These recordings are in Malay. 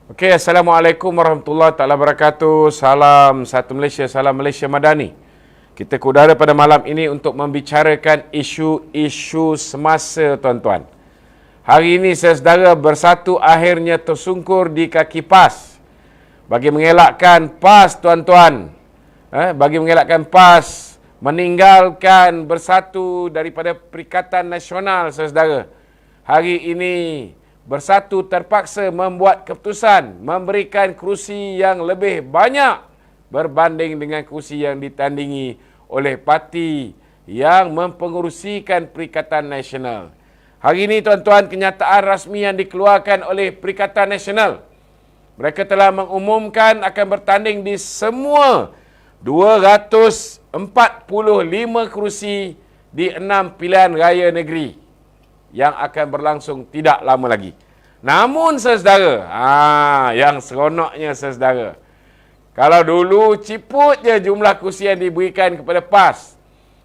Okey, Assalamualaikum warahmatullahi taala wabarakatuh. Salam satu Malaysia, salam Malaysia Madani. Kita ke udara pada malam ini untuk membicarakan isu-isu semasa, tuan-tuan. Hari ini saudara bersatu akhirnya tersungkur di kaki PAS. Bagi mengelakkan PAS, tuan-tuan. Bagi mengelakkan PAS meninggalkan bersatu daripada Perikatan Nasional, saudara. Hari ini Bersatu terpaksa membuat keputusan memberikan kerusi yang lebih banyak berbanding dengan kerusi yang ditandingi oleh parti yang mempengerusikan Perikatan Nasional. Hari ini, tuan-tuan, kenyataan rasmi yang dikeluarkan oleh Perikatan Nasional. Mereka telah mengumumkan akan bertanding di semua 245 kerusi di 6 pilihan raya negeri yang akan berlangsung tidak lama lagi. Namun, saudara, yang seronoknya, saudara, kalau dulu ciput je jumlah kursi yang diberikan kepada PAS,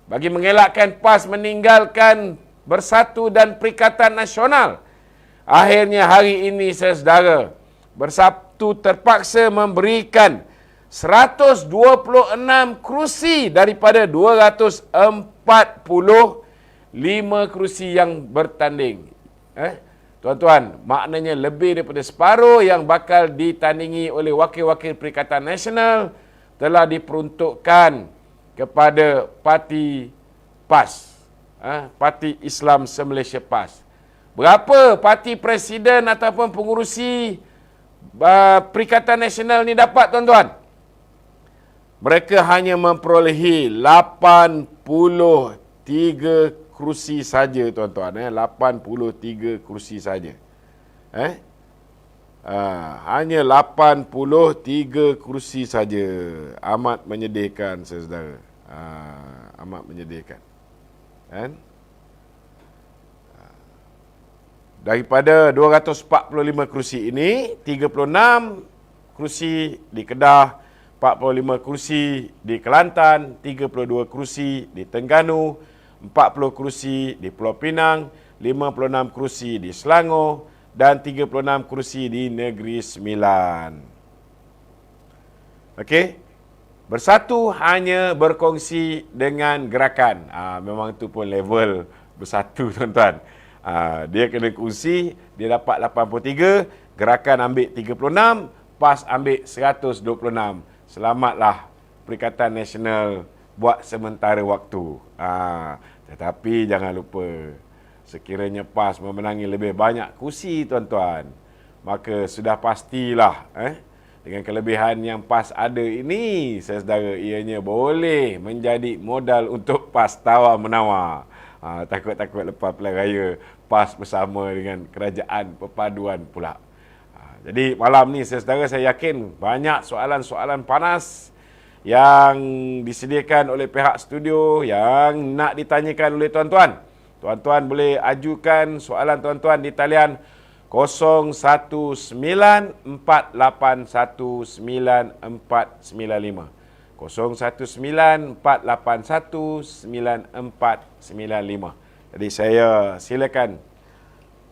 bagi mengelakkan PAS meninggalkan Bersatu dan Perikatan Nasional, akhirnya hari ini, saudara, Bersatu terpaksa memberikan 126 kerusi daripada 245 kerusi yang bertanding. Tuan-tuan, maknanya lebih daripada separuh yang bakal ditandingi oleh wakil-wakil Perikatan Nasional telah diperuntukkan kepada parti PAS, Parti Islam Se-Malaysia PAS. Berapa parti presiden ataupun pengurusi Perikatan Nasional ni dapat, tuan-tuan? Mereka hanya memperolehi 83 kerusi saja, tuan-tuan. 83 kerusi saja. Hanya 83 kerusi saja. Amat menyedihkan, saudara. Amat menyedihkan. Daripada 245 kerusi ini, 36 kerusi di Kedah, 45 kerusi di Kelantan, 32 kerusi di Terengganu, 40 kerusi di Pulau Pinang, 56 kerusi di Selangor dan 36 kerusi di Negeri Sembilan. Okey. Bersatu hanya berkongsi dengan gerakan. Memang itu pun level bersatu, tuan-tuan. Dia kena kongsi, dia dapat 83, gerakan ambil 36, PAS ambil 126. Selamatlah Perikatan Nasional buat sementara waktu. Tetapi jangan lupa, sekiranya PAS memenangi lebih banyak kursi, tuan-tuan, maka sudah pastilah dengan kelebihan yang PAS ada ini, saudara, ianya boleh menjadi modal untuk PAS tawar-menawar. Takut-takut lepas pilihan raya PAS bersama dengan Kerajaan Perpaduan pula. Jadi malam ni, saudara, saya yakin banyak soalan-soalan panas yang disediakan oleh pihak studio yang nak ditanyakan oleh tuan-tuan. Tuan-tuan boleh ajukan soalan tuan-tuan di talian 0194819495. 0194819495. Jadi saya silakan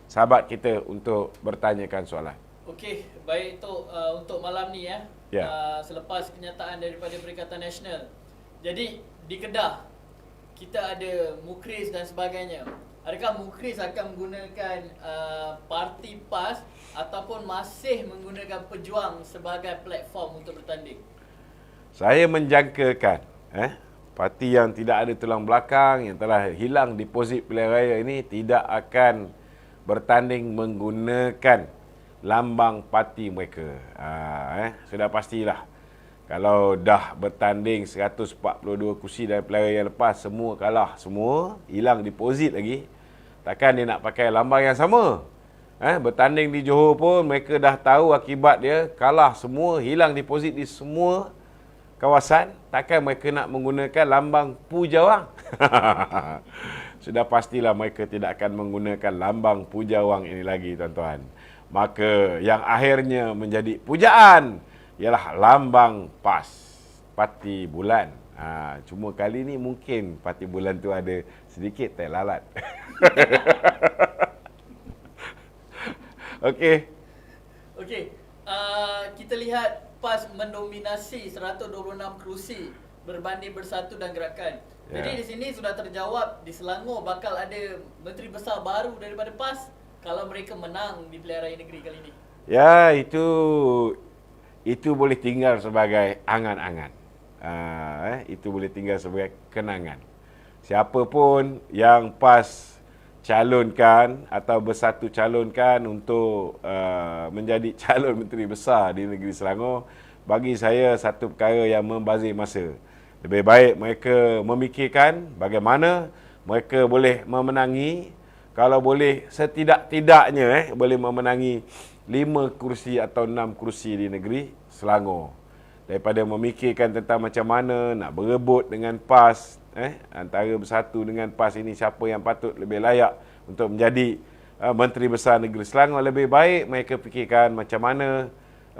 sahabat kita untuk bertanyakan soalan. Okey, baik Tok, untuk malam ni selepas kenyataan daripada Perikatan Nasional. Jadi di Kedah kita ada Mukris dan sebagainya. Adakah Mukris akan menggunakan parti PAS ataupun masih menggunakan Pejuang sebagai platform untuk bertanding? Saya menjangkakan parti yang tidak ada tulang belakang, yang telah hilang deposit pilihan raya ini tidak akan bertanding menggunakan lambang parti mereka. Sudah pastilah. Kalau dah bertanding 142 kursi dari pilihan raya yang lepas, semua kalah, semua hilang deposit lagi, takkan dia nak pakai lambang yang sama. Bertanding di Johor pun mereka dah tahu akibat dia, kalah semua, hilang deposit di semua kawasan, takkan mereka nak menggunakan lambang Pujawang. Sudah pastilah mereka tidak akan menggunakan lambang Pujawang ini lagi, tuan-tuan. Maka yang akhirnya menjadi pujaan ialah lambang PAS, Parti Bulan. Cuma kali ni mungkin Parti Bulan tu ada sedikit terlalat. Okey. Okey, Kita lihat PAS mendominasi 126 kerusi berbanding Bersatu dan Gerakan. Jadi di sini sudah terjawab, di Selangor bakal ada menteri besar baru daripada PAS kalau mereka menang di pilihan raya negeri kali ini. Ya, itu boleh tinggal sebagai angan-angan. Itu boleh tinggal sebagai kenangan. Siapa pun yang PAS calonkan atau Bersatu calonkan untuk menjadi calon menteri besar di negeri Selangor, bagi saya satu perkara yang membazir masa. Lebih baik mereka memikirkan bagaimana mereka boleh memenangi, kalau boleh setidak-tidaknya boleh memenangi 5 kursi atau 6 kursi di negeri Selangor, daripada memikirkan tentang macam mana nak berebut dengan PAS, antara Bersatu dengan PAS ini siapa yang patut lebih layak untuk menjadi Menteri Besar Negeri Selangor. Lebih baik mereka fikirkan macam mana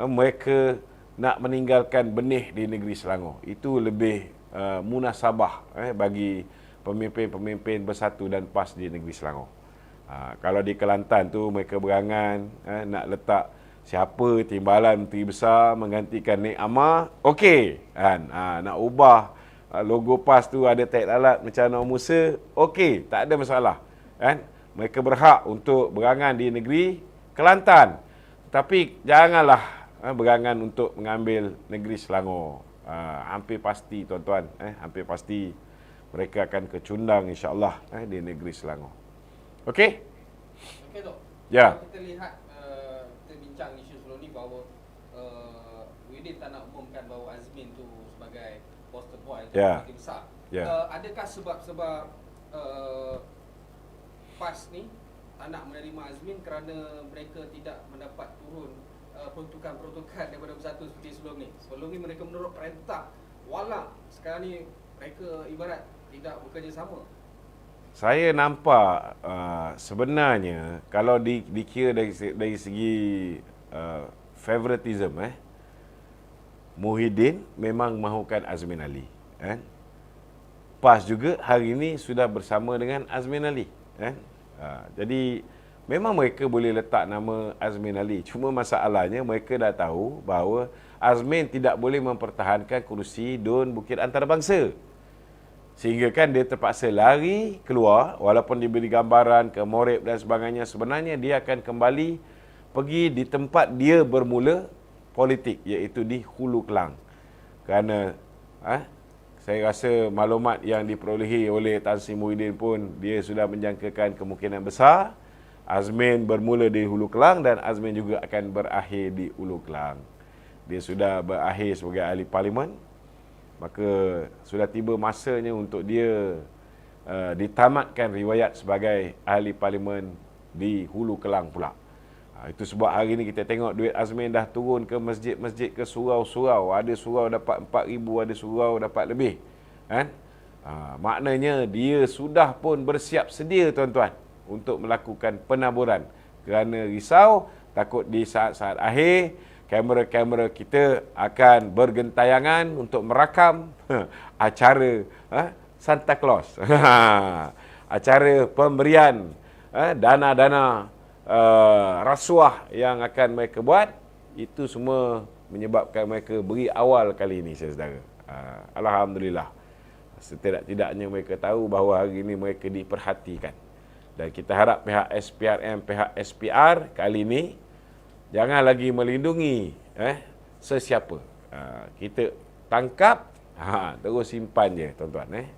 mereka nak meninggalkan benih di negeri Selangor. Itu lebih munasabah bagi pemimpin-pemimpin Bersatu dan PAS di negeri Selangor. Kalau di Kelantan tu mereka berangan nak letak siapa timbalan menteri besar menggantikan Nik Amar, okey kan. Nak ubah logo PAS tu ada tag lalat macam Anwar Musa, okey, tak ada masalah kan. Mereka berhak untuk berangan di negeri Kelantan, tapi janganlah berangan untuk mengambil negeri Selangor. Hampir pasti tuan-tuan, hampir pasti mereka akan kecundang insya-Allah di negeri Selangor. Okey? Okey, Dok. Ya. Kita lihat, kita bincang isu sebelum ni bahawa Within tak nak umumkan bahawa Azmin tu sebagai poster boy parti besar. Adakah sebab-sebab PAS ni tak nak menerima Azmin kerana mereka tidak mendapat turun peruntukan-peruntukan daripada Bersatu seperti sebelum ni? Sebelum ni mereka menurut perintah walau sekarang ni mereka ibarat tidak bekerjasama. Saya nampak sebenarnya kalau dikira dari segi favoritism, Muhyiddin memang mahukan Azmin Ali, PAS juga hari ini sudah bersama dengan Azmin Ali, jadi memang mereka boleh letak nama Azmin Ali. Cuma masalahnya mereka dah tahu bahawa Azmin tidak boleh mempertahankan kerusi DUN Bukit Antarabangsa. Sehingga kan dia terpaksa lari keluar, walaupun diberi gambaran ke Morib dan sebagainya, sebenarnya dia akan kembali pergi di tempat dia bermula politik, iaitu di Hulu Kelang. Kerana saya rasa maklumat yang diperolehi oleh Tan Sri Muhyiddin pun, dia sudah menjangkakan kemungkinan besar Azmin bermula di Hulu Kelang dan Azmin juga akan berakhir di Hulu Kelang. Dia sudah berakhir sebagai ahli parlimen, maka sudah tiba masanya untuk dia ditamatkan riwayat sebagai ahli parlimen di Hulu Kelang pula. Itu sebab hari ni kita tengok duit Azmin dah turun ke masjid-masjid, ke surau-surau. Ada surau dapat 4,000, ada surau dapat lebih. Maknanya dia sudah pun bersiap sedia tuan-tuan untuk melakukan penaburan, kerana risau takut di saat-saat akhir kamera-kamera kita akan bergentayangan untuk merakam acara Santa Claus, acara pemberian dana-dana rasuah yang akan mereka buat. Itu semua menyebabkan mereka beri awal kali ini, saudara. Alhamdulillah, setidak-tidaknya mereka tahu bahawa hari ini mereka diperhatikan. Dan kita harap pihak SPRM, pihak SPR kali ini jangan lagi melindungi sesiapa. Kita tangkap, terus simpan je tuan-tuan.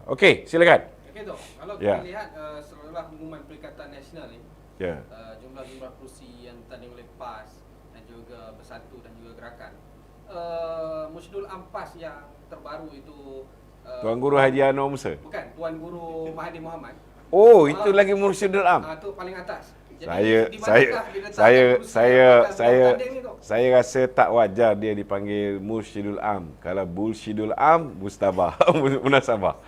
Okey, silakan. Okey, Dok. Kalau kita lihat setelah pengumuman Perikatan Nasional ni, jumlah-jumlah kursi yang ditanding oleh PAS dan juga Bersatu dan juga Gerakan, Mursyidul Am PAS yang terbaru itu Tuan Guru Haji Anwar Musa. Bukan, Tuan Guru Mahathir Mohamad. Oh, itu lagi Mursyidul Am. Itu paling atas. Jadi, saya rasa tak wajar dia dipanggil Mursyidul Am. Kalau Bulsyidul Am, Mustabah, Munasabah.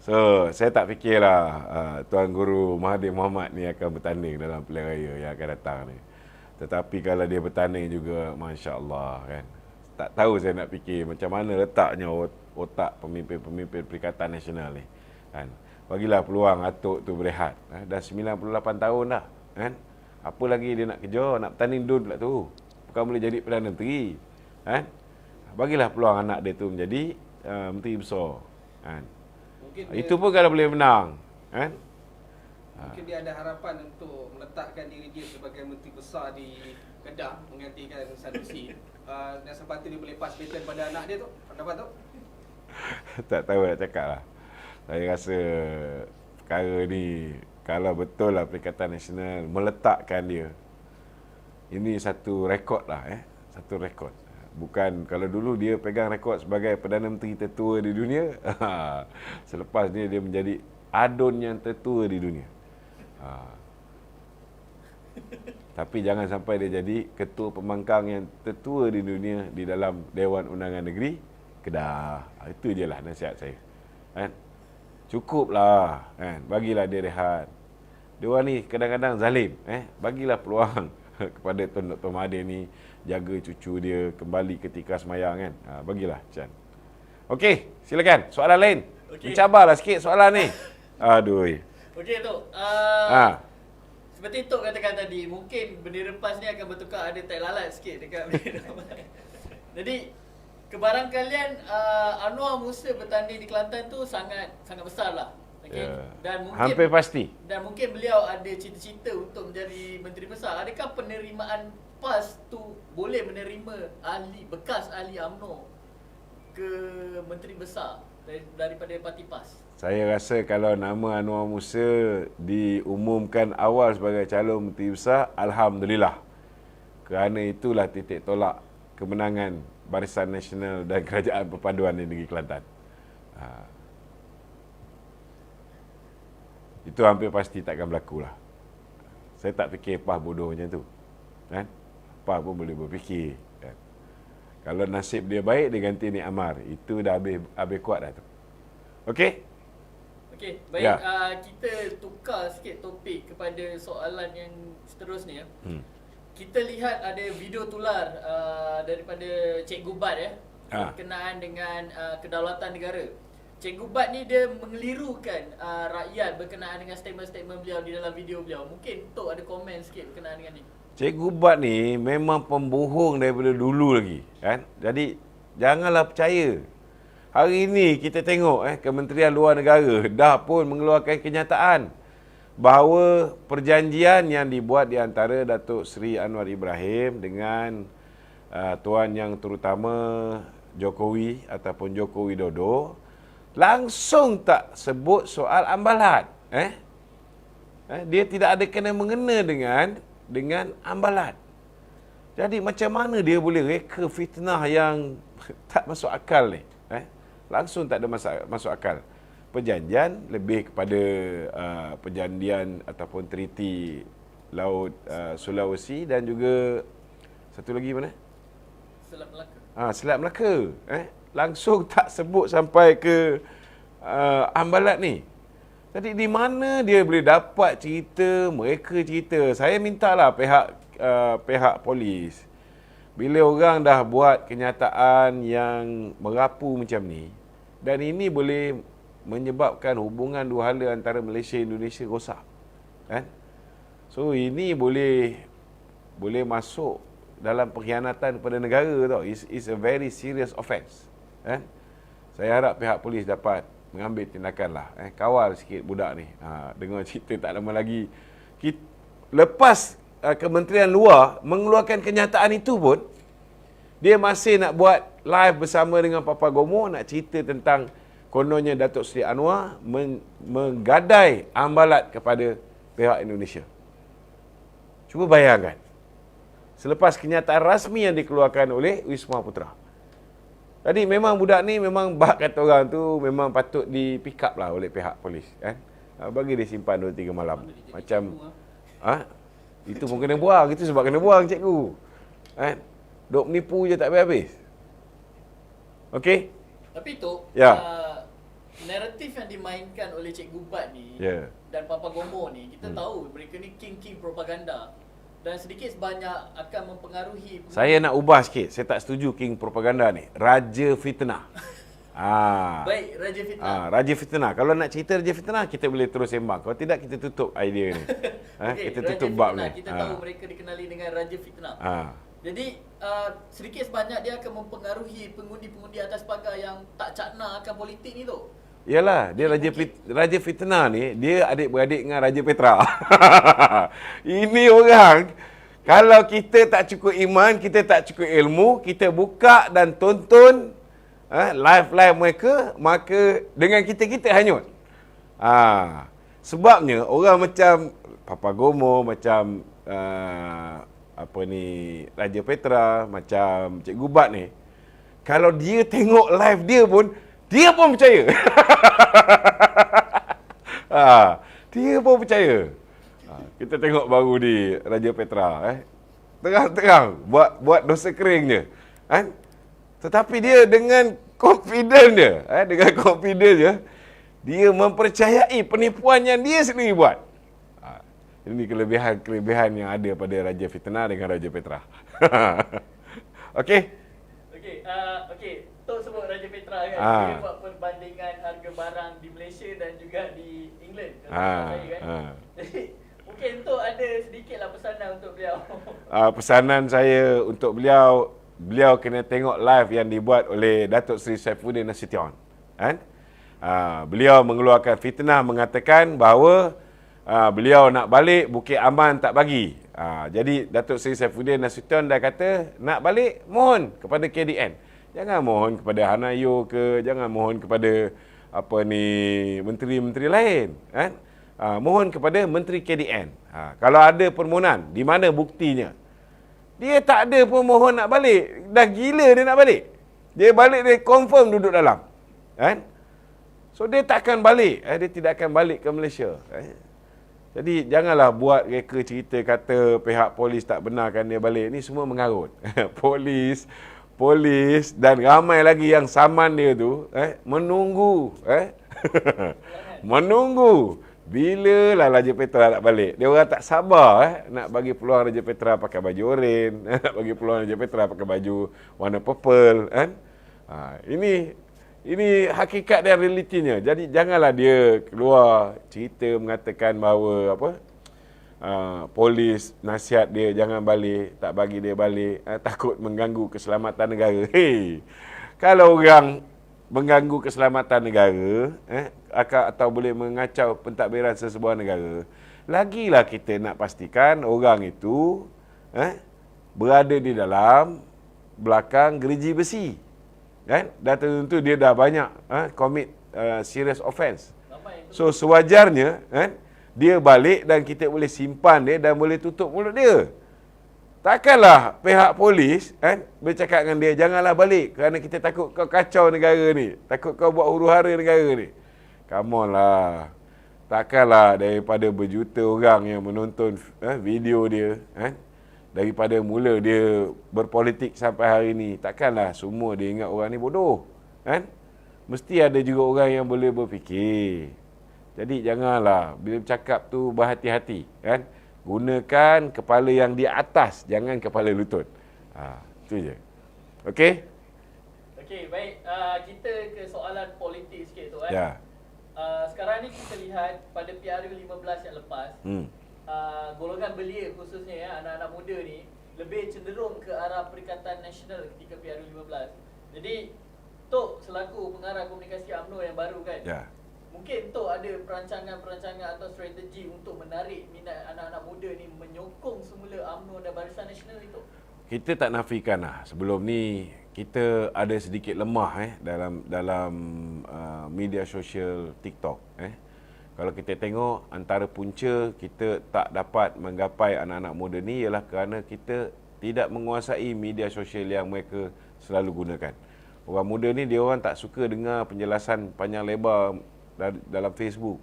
So, saya tak fikirlah Tuan Guru Mahathir Mohamad ni akan bertanding dalam pilihan raya yang akan datang ni. Tetapi kalau dia bertanding juga, Masya Allah kan. Tak tahu saya nak fikir macam mana letaknya otak pemimpin-pemimpin Perikatan Nasional ni kan. Bagilah peluang Atuk tu berehat. Dah 98 tahun dah. Kan? Apa lagi dia nak kerja, nak bertanding dun pula tu. Bukan boleh jadi Perdana Menteri. Kan? Bagilah peluang anak dia tu menjadi Menteri Besar. Kan? Itu pun kalau boleh menang. Kan? Mungkin dia ada harapan untuk meletakkan diri dia sebagai Menteri Besar di Kedah menggantikan Sanusi. Dan sepatutnya dia boleh pass baton pada anak dia tu. Pendapat tu? Tak tahu nak cakap lah. Saya rasa perkara ni, kalau betul lah Perikatan Nasional meletakkan dia, ini satu rekod lah. Satu rekod. Bukan kalau dulu dia pegang rekod sebagai Perdana Menteri tertua di dunia. Selepas ni dia menjadi adun yang tertua di dunia. Tapi jangan sampai dia jadi ketua pembangkang yang tertua di dunia di dalam Dewan Undangan Negeri Kedah. Itu je lah nasihat saya. Kan? Cukuplah. Kan? Bagilah dia rehat. Dia orang ni kadang-kadang zalim. Bagilah peluang kepada Tun Dr. Mahathir ni jaga cucu dia kembali ketika semayang. Kan? Bagilah Chan. Okey, silakan. Soalan lain. Mencabarlah sikit soalan ni. Aduh. Okey Tok. Seperti Tok katakan tadi, mungkin bendera PAS ni akan bertukar, ada tai lalat sikit dekat bendera PAS. Jadi kebarangkalian Anwar Musa bertanding di Kelantan tu sangat besar lah. Okay? Dan mungkin hampir pasti. Dan mungkin beliau ada cita-cita untuk menjadi Menteri Besar. Adakah penerimaan PAS tu boleh menerima bekas ahli UMNO ke Menteri Besar daripada parti PAS? Saya rasa kalau nama Anwar Musa diumumkan awal sebagai calon Menteri Besar, alhamdulillah. Kerana itulah titik tolak kemenangan Barisan Nasional dan Kerajaan Perpaduan di Negeri Kelantan. Itu hampir pasti takkan berlaku lah. Saya tak fikir PAS bodoh macam tu. Kan? PAS pun boleh berfikir. Kan? Kalau nasib dia baik, dia ganti Nik Amar. Itu dah habis kuat dah tu. Okey? Okey, baik. Ya. Kita tukar sikit topik kepada soalan yang seterusnya. Kita lihat ada video tular daripada Cikgu Bat berkenaan dengan kedaulatan negara. Cikgu Bat ni dia mengelirukan rakyat berkenaan dengan statement-statement beliau di dalam video beliau. Mungkin Tok ada komen sikit berkenaan dengan ni. Cikgu Bat ni memang pembohong daripada dulu lagi. Kan? Jadi, janganlah percaya. Hari ini kita tengok Kementerian Luar Negara dah pun mengeluarkan kenyataan bahawa perjanjian yang dibuat di antara Datuk Seri Anwar Ibrahim dengan Tuan Yang Terutama Jokowi ataupun Joko Widodo langsung tak sebut soal ambalat. Dia tidak ada kena-mengena dengan ambalat. Jadi macam mana dia boleh reka fitnah yang tak masuk akal ni? Langsung tak ada masuk akal. Perjanjian lebih kepada perjanjian ataupun treaty Laut Sulawesi dan juga satu lagi mana? Selat Melaka. Selat Melaka. Langsung tak sebut sampai ke ambalat ni. Jadi di mana dia boleh dapat mereka cerita. Saya mintalah pihak polis, bila orang dah buat kenyataan yang merapu macam ni, dan ini boleh menyebabkan hubungan dua hala antara Malaysia dan Indonesia rosak. Kan? So ini boleh masuk dalam pengkhianatan kepada negara tau. It's a very serious offence. Kan? Saya harap pihak polis dapat mengambil tindakan lah. Kawal sikit budak ni. Dengar cerita tak lama lagi. Lepas Kementerian Luar mengeluarkan kenyataan itu pun, dia masih nak buat live bersama dengan Papa Gomo, nak cerita tentang kononnya Datuk Seri Anwar menggadai ambalat kepada pihak Indonesia. Cuba bayangkan. Selepas kenyataan rasmi yang dikeluarkan oleh Wisma Putra. Jadi memang budak ni memang kata orang tu memang patut di pick up lah oleh pihak polis. Bagi dia simpan 2-3 malam. Macam itu pun kena buang. Itu sebab kena buang cikgu. Duk menipu je tak habis-habis. Okey? Tapi tu, naratif yang dimainkan oleh Cikgu Bat ni dan Papa Gomo ni, kita tahu mereka ni king propaganda. Dan sedikit sebanyak akan mempengaruhi. Saya nak ubah sikit. Saya tak setuju king propaganda ni. Raja fitnah. Baik, Raja Fitnah. Raja Fitnah. Kalau nak cerita Raja Fitnah, kita boleh terus sembang. Kalau tidak, kita tutup idea ni. Okey, Kita Raja tutup bab Fitnah, ni. kita tahu mereka dikenali dengan Raja Fitnah. Jadi sedikit sebanyak dia akan mempengaruhi pengundi-pengundi atas pagar yang tak cakna akan politik ni tu. Yalah, dia Raja Fitnah ni, dia adik-beradik dengan Raja Petra. Ini orang, kalau kita tak cukup iman, kita tak cukup ilmu, kita buka dan tonton live-live mereka, maka dengan kita hanyut. Sebabnya orang macam Papa Gomo, macam Raja Petra, macam Cikgu Bat ni, kalau dia tengok live dia pun percaya. Dia pun percaya. Kita tengok baru di Raja Petra, terang-terang buat dosa kering je. Tetapi dia dengan confident dia, dia mempercayai penipuan yang dia sendiri buat. Ini kelebihan yang ada pada Raja Fitnah dengan Raja Petra. Okey. Tok sebut Raja Petra kan. Dia buat perbandingan harga barang di Malaysia dan juga di England. Jadi mungkin Tok ada sedikitlah pesanan untuk beliau. Pesanan saya untuk beliau kena tengok live yang dibuat oleh Datuk Seri Saifuddin Nasution. Beliau mengeluarkan fitnah mengatakan bahawa beliau nak balik, Bukit Aman tak bagi. Jadi Datuk Seri Saifuddin Nasution dah kata nak balik, mohon kepada KDN. Jangan mohon kepada Hanayo ke, jangan mohon kepada menteri-menteri lain. Mohon kepada Menteri KDN. Kalau ada permohonan, di mana buktinya? Dia tak ada pun mohon nak balik. Dah gila dia nak balik. Dia balik, dia confirm duduk dalam. So dia tak akan balik. Dia tidak akan balik ke Malaysia. Jadi janganlah buat reka cerita kata pihak polis tak benarkan dia balik. Ni semua mengarut. Polis dan ramai lagi yang saman dia tu menunggu bila lah Raja Petra nak balik. Dia orang tak sabar nak bagi peluang Raja Petra pakai baju oren, nak bagi peluang Raja Petra pakai baju warna purple ini hakikat dan realitinya. Jadi janganlah dia keluar cerita mengatakan bahawa polis nasihat dia jangan balik, tak bagi dia balik, takut mengganggu keselamatan negara. Kalau orang mengganggu keselamatan negara atau boleh mengacau pentadbiran sesebuah negara, lagilah kita nak pastikan orang itu berada di dalam belakang gerigi besi. Dah tentu dia dah banyak commit serious offence. So sewajarnya dia balik dan kita boleh simpan dia dan boleh tutup mulut dia. Takkanlah pihak polis bercakap dengan dia, janganlah balik kerana kita takut kau kacau negara ni, takut kau buat huru-hara negara ni. Come on lah. Takkanlah daripada berjuta orang yang menonton video dia, daripada mula dia berpolitik sampai hari ni, takkanlah semua dia ingat orang ni bodoh. Mesti ada juga orang yang boleh berfikir. Jadi janganlah bila bercakap tu berhati-hati, gunakan kepala yang di atas, jangan kepala lutut. Itu je. Okey? Okey, baik. Kita ke soalan politik sikit tu Ya. Sekarang ni kita lihat pada PRU15 yang lepas, golongan belia khususnya anak-anak muda ni lebih cenderung ke arah Perikatan Nasional ketika PRU15. Jadi Tok selaku pengarah komunikasi UMNO yang baru kan, mungkin Tok ada perancangan-perancangan atau strategi untuk menarik minat anak-anak muda ni menyokong semula UMNO dan Barisan Nasional itu? Kita tak nafikan lah. Sebelum ni kita ada sedikit lemah dalam media sosial TikTok. Kalau kita tengok antara punca kita tak dapat menggapai anak-anak muda ni ialah kerana kita tidak menguasai media sosial yang mereka selalu gunakan. Orang muda ni dia orang tak suka dengar penjelasan panjang lebar dalam Facebook.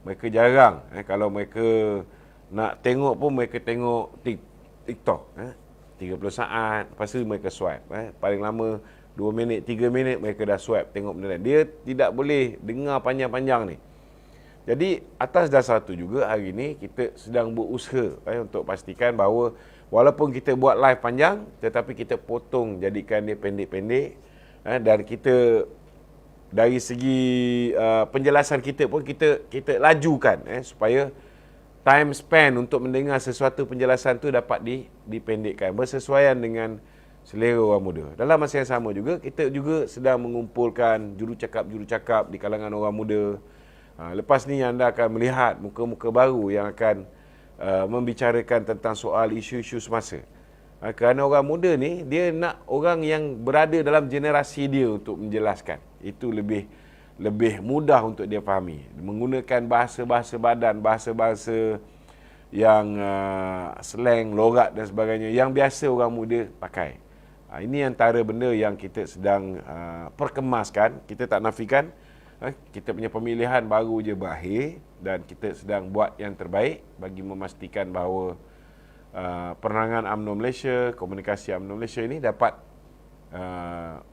Mereka jarang. Kalau mereka nak tengok pun mereka tengok TikTok. 30 saat, lepas tu mereka swipe. Paling lama 2 minit, 3 minit mereka dah swipe tengok benda lain. Dia tidak boleh dengar panjang-panjang ni. Jadi atas dasar tu juga hari ni kita sedang berusaha untuk pastikan bahawa walaupun kita buat live panjang, tetapi kita potong jadikan dia pendek-pendek dan kita dari segi penjelasan kita pun kita lajukan supaya time span untuk mendengar sesuatu penjelasan tu dapat dipendekkan bersesuaian dengan selera orang muda. Dalam masa yang sama juga kita juga sedang mengumpulkan jurucakap di kalangan orang muda. Lepas ni anda akan melihat muka-muka baru yang akan membicarakan tentang soal isu-isu semasa. Kerana orang muda ni dia nak orang yang berada dalam generasi dia untuk menjelaskan. Itu lebih mudah untuk dia fahami. Menggunakan bahasa-bahasa badan, bahasa-bahasa yang slang, logat dan sebagainya yang biasa orang muda pakai. Ini antara benda yang kita sedang perkemaskan. Kita tak nafikan kita punya pemilihan baru je berakhir dan kita sedang buat yang terbaik bagi memastikan bahawa penerangan UMNO Malaysia, komunikasi UMNO Malaysia ini dapat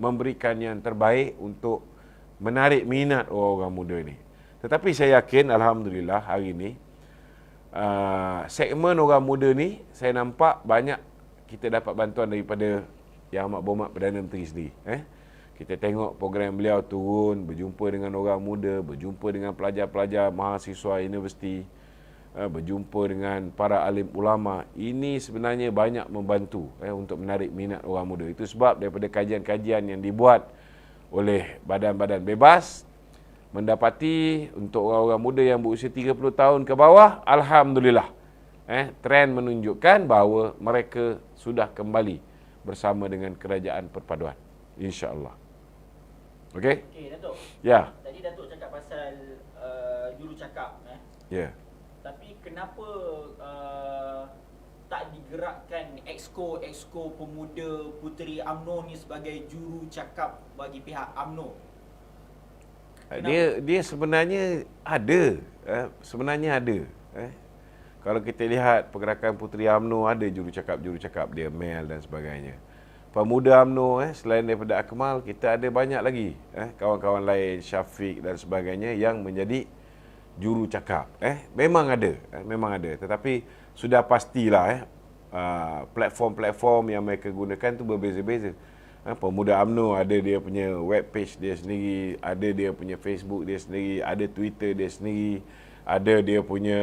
memberikan yang terbaik untuk menarik minat orang-orang muda ini. Tetapi saya yakin alhamdulillah hari ini segmen orang muda ni saya nampak banyak kita dapat bantuan daripada Yang Amat Berhormat Perdana Menteri sendiri. Kita tengok program beliau turun, berjumpa dengan orang muda, berjumpa dengan pelajar-pelajar mahasiswa universiti, berjumpa dengan para alim ulama. Ini sebenarnya banyak membantu untuk menarik minat orang muda. Itu sebab daripada kajian-kajian yang dibuat oleh badan-badan bebas, mendapati untuk orang-orang muda yang berusia 30 tahun ke bawah, alhamdulillah, trend menunjukkan bahawa mereka sudah kembali bersama dengan Kerajaan Perpaduan. InsyaAllah. Okey? Okey, Datuk. Ya. Tadi Datuk cakap pasal jurucakap. Ya. Tapi kenapa tak digerakkan exco pemuda puteri UMNO ni sebagai jurucakap bagi pihak UMNO? Dia sebenarnya ada. Sebenarnya ada. Kalau kita lihat pergerakan puteri UMNO ada jurucakap dia, Mel dan sebagainya. Pemuda UMNO selain daripada Akmal, kita ada banyak lagi kawan-kawan lain, Syafiq dan sebagainya yang menjadi jurucakap. Memang ada. Tetapi sudah pastilah platform-platform yang mereka gunakan tu berbeza-beza. Pemuda UMNO ada dia punya web page dia sendiri, ada dia punya Facebook dia sendiri, ada Twitter dia sendiri, ada dia punya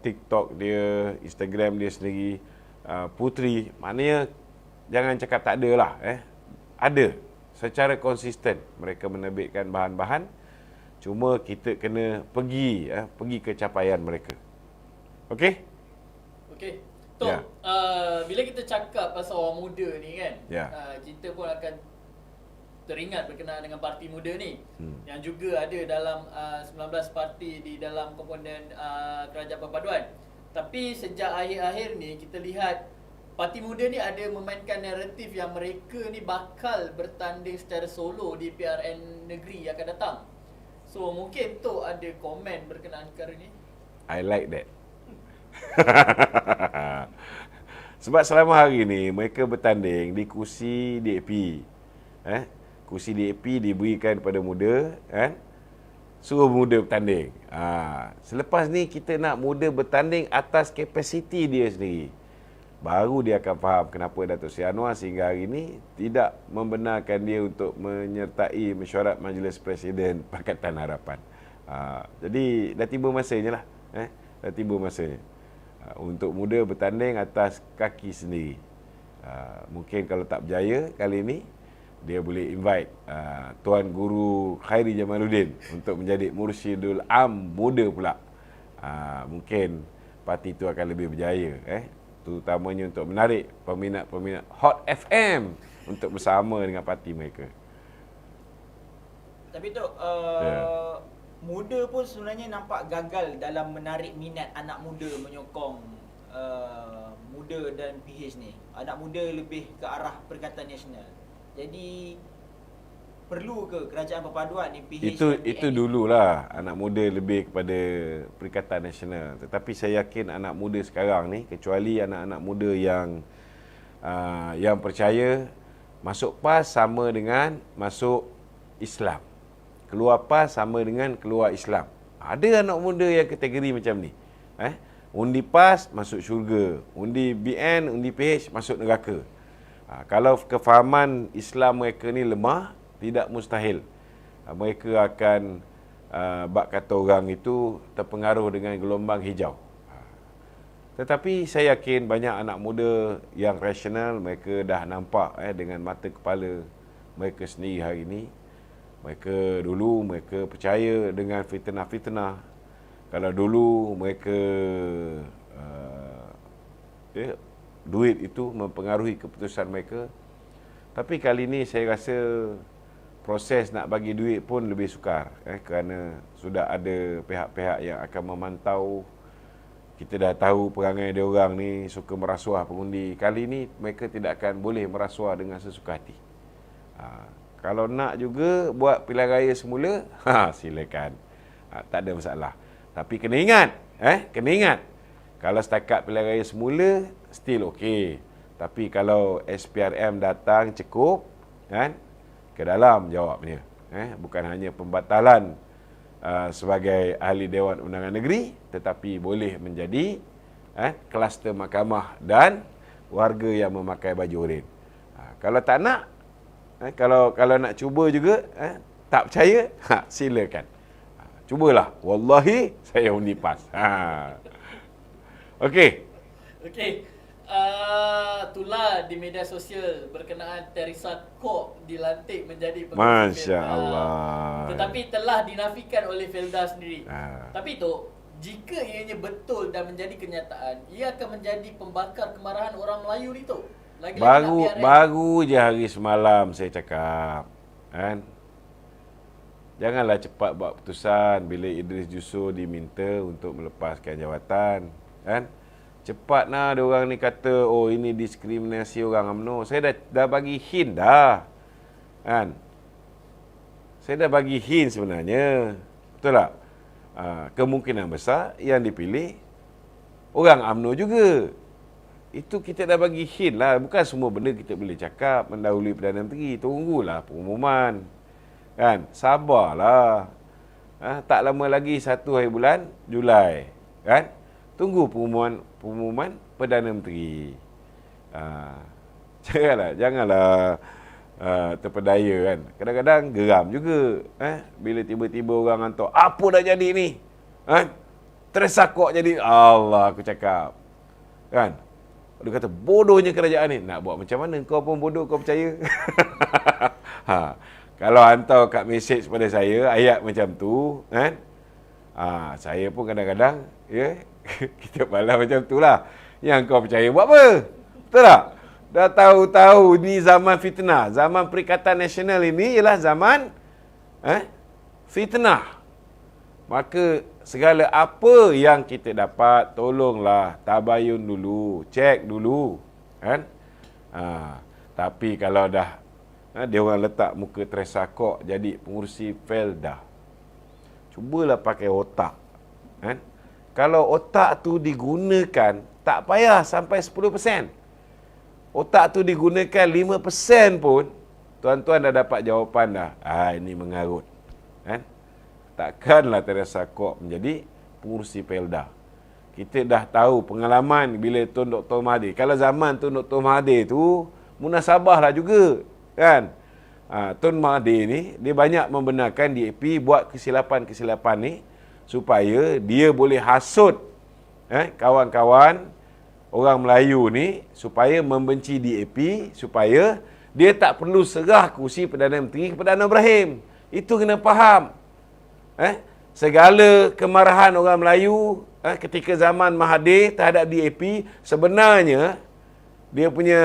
TikTok dia, Instagram dia sendiri. Puteri, maknanya jangan cakap tak ada lah. Ada. Secara konsisten mereka menerbitkan bahan-bahan. Cuma kita kena pergi ke capaian mereka. Okey? Okey. Tok, Ya. Bila kita cakap pasal orang muda ni kan, Ya. kita pun akan teringat berkenaan dengan parti muda ni. Yang juga ada dalam 19 parti di dalam komponen Kerajaan Perpaduan. Tapi sejak akhir-akhir ni kita lihat parti muda ni ada memainkan naratif yang mereka ni bakal bertanding secara solo di PRN negeri yang akan datang. So mungkin tu ada komen berkenaan perkara ni. I like that. Sebab selama hari ni mereka bertanding di kursi DAP. Kursi DAP diberikan kepada muda, suruh muda bertanding. Selepas ni kita nak muda bertanding atas kapasiti dia sendiri. Baru dia akan faham kenapa Datuk Seri Anwar sehingga hari ini tidak membenarkan dia untuk menyertai mesyuarat Majlis Presiden Pakatan Harapan. Jadi dah tiba masanya lah. Dah tiba masanya. Untuk muda bertanding atas kaki sendiri. Mungkin kalau tak berjaya kali ini, dia boleh invite Tuan Guru Khairi Jamaluddin untuk menjadi Mursyidul Am muda pula. Mungkin parti itu akan lebih berjaya. Terutamanya untuk menarik peminat-peminat Hot FM untuk bersama dengan parti mereka. Tapi tu muda pun sebenarnya nampak gagal dalam menarik minat anak muda menyokong muda dan PH ni. Anak muda lebih ke arah Perikatan Nasional. Jadi perlu ke Kerajaan Perpaduan ni PH Itu dululah anak muda lebih kepada Perikatan Nasional. Tetapi saya yakin anak muda sekarang ni, kecuali anak-anak muda yang percaya masuk PAS sama dengan masuk Islam, keluar PAS sama dengan keluar Islam. Ada anak muda yang kategori macam ni. Undi PAS masuk syurga, undi BN, undi PH masuk neraka. Kalau kefahaman Islam mereka ni lemah, tidak mustahil mereka akan bak kata orang itu terpengaruh dengan gelombang hijau. Tetapi saya yakin banyak anak muda yang rasional, mereka dah nampak dengan mata kepala mereka sendiri hari ini. Mereka percaya dengan fitnah-fitnah. Kalau dulu mereka duit itu mempengaruhi keputusan mereka. Tapi kali ini saya rasa proses nak bagi duit pun lebih sukar, kerana sudah ada pihak-pihak yang akan memantau. Kita dah tahu perangai dia orang ni suka merasuah pengundi. Kali ini mereka tidak akan boleh merasuah dengan sesuka hati. Kalau nak juga buat pilihan raya semula, silakan. Tak ada masalah. Tapi kena ingat, kalau setakat pilihan raya semula, still okey. Tapi kalau SPRM datang cukup, ke dalam jawabnya. Bukan hanya pembatalan sebagai ahli Dewan Undangan Negeri, tetapi boleh menjadi kluster mahkamah dan warga yang memakai baju oranye. Kalau tak nak, kalau nak cuba juga, tak percaya, silakan. Cubalah. Wallahi saya undi PAS. Okey. Itulah di media sosial berkenaan Teresa Kwok dilantik menjadi pengurusi Masya Felda. Allah. Tetapi telah dinafikan oleh Felda sendiri. Tapi tu, jika ianya betul dan menjadi kenyataan, ia akan menjadi pembakar kemarahan orang Melayu ni tu. Baru je hari semalam saya cakap, janganlah cepat buat keputusan bila Idris Jusur diminta untuk melepaskan jawatan, Cepat lah dia orang ni kata, oh ini diskriminasi orang UMNO. Saya dah bagi hint dah. Saya dah bagi hint sebenarnya. Betul tak? Kemungkinan besar yang dipilih orang UMNO juga. Itu kita dah bagi hint lah. Bukan semua benda kita boleh cakap mendahului Perdana Menteri. Tunggulah pengumuman. Sabarlah. Tak lama lagi 1 hari bulan Julai. Tunggu pengumuman Perdana Menteri. Janganlah terpedaya Kadang-kadang geram juga bila tiba-tiba orang hantar, apa dah jadi ni? Teresa Kwok jadi. Allah, aku cakap. Dia kata bodohnya kerajaan ni. Nak buat macam mana? Kau pun bodoh, kau percaya? Kalau hantar kat mesej pada saya ayat macam tu, saya pun kadang-kadang kita balas macam tu lah. Yang kau percaya buat apa? Betul tak? Dah tahu-tahu ni zaman fitnah. Zaman Perikatan Nasional ini ialah zaman fitnah. Maka segala apa yang kita dapat, tolonglah tabayun dulu, cek dulu. Tapi kalau dah dia orang letak muka Teresa Kwok jadi pengurusi Felda, cubalah pakai otak. Kalau otak tu digunakan, tak payah sampai 10%. Otak tu digunakan 5% pun, tuan-tuan dah dapat jawapan dah. Ini mengarut. Takkanlah Teresa Kwok menjadi pengurusi Felda. Kita dah tahu pengalaman bila Tun Dr. Mahathir. Kalau zaman Tun Dr. Mahathir tu, munasabahlah juga. Tun Mahathir ni, dia banyak membenarkan DAP buat kesilapan-kesilapan ni, supaya dia boleh hasut kawan-kawan orang Melayu ni supaya membenci DAP, supaya dia tak perlu serah kursi Perdana Menteri kepada Anwar Ibrahim. Itu kena faham. Segala kemarahan orang Melayu ketika zaman Mahathir terhadap DAP, sebenarnya dia punya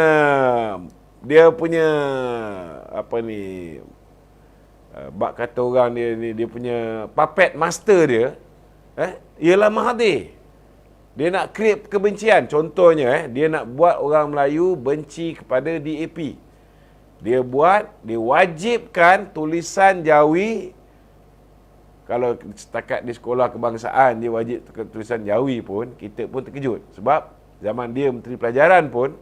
bak kata orang dia punya puppet master dia ialah Mahathir. Dia nak create kebencian. Contohnya dia nak buat orang Melayu benci kepada DAP. Dia wajibkan tulisan Jawi. Kalau setakat di sekolah kebangsaan dia wajib tulisan Jawi pun, kita pun terkejut. Sebab zaman dia Menteri Pelajaran pun,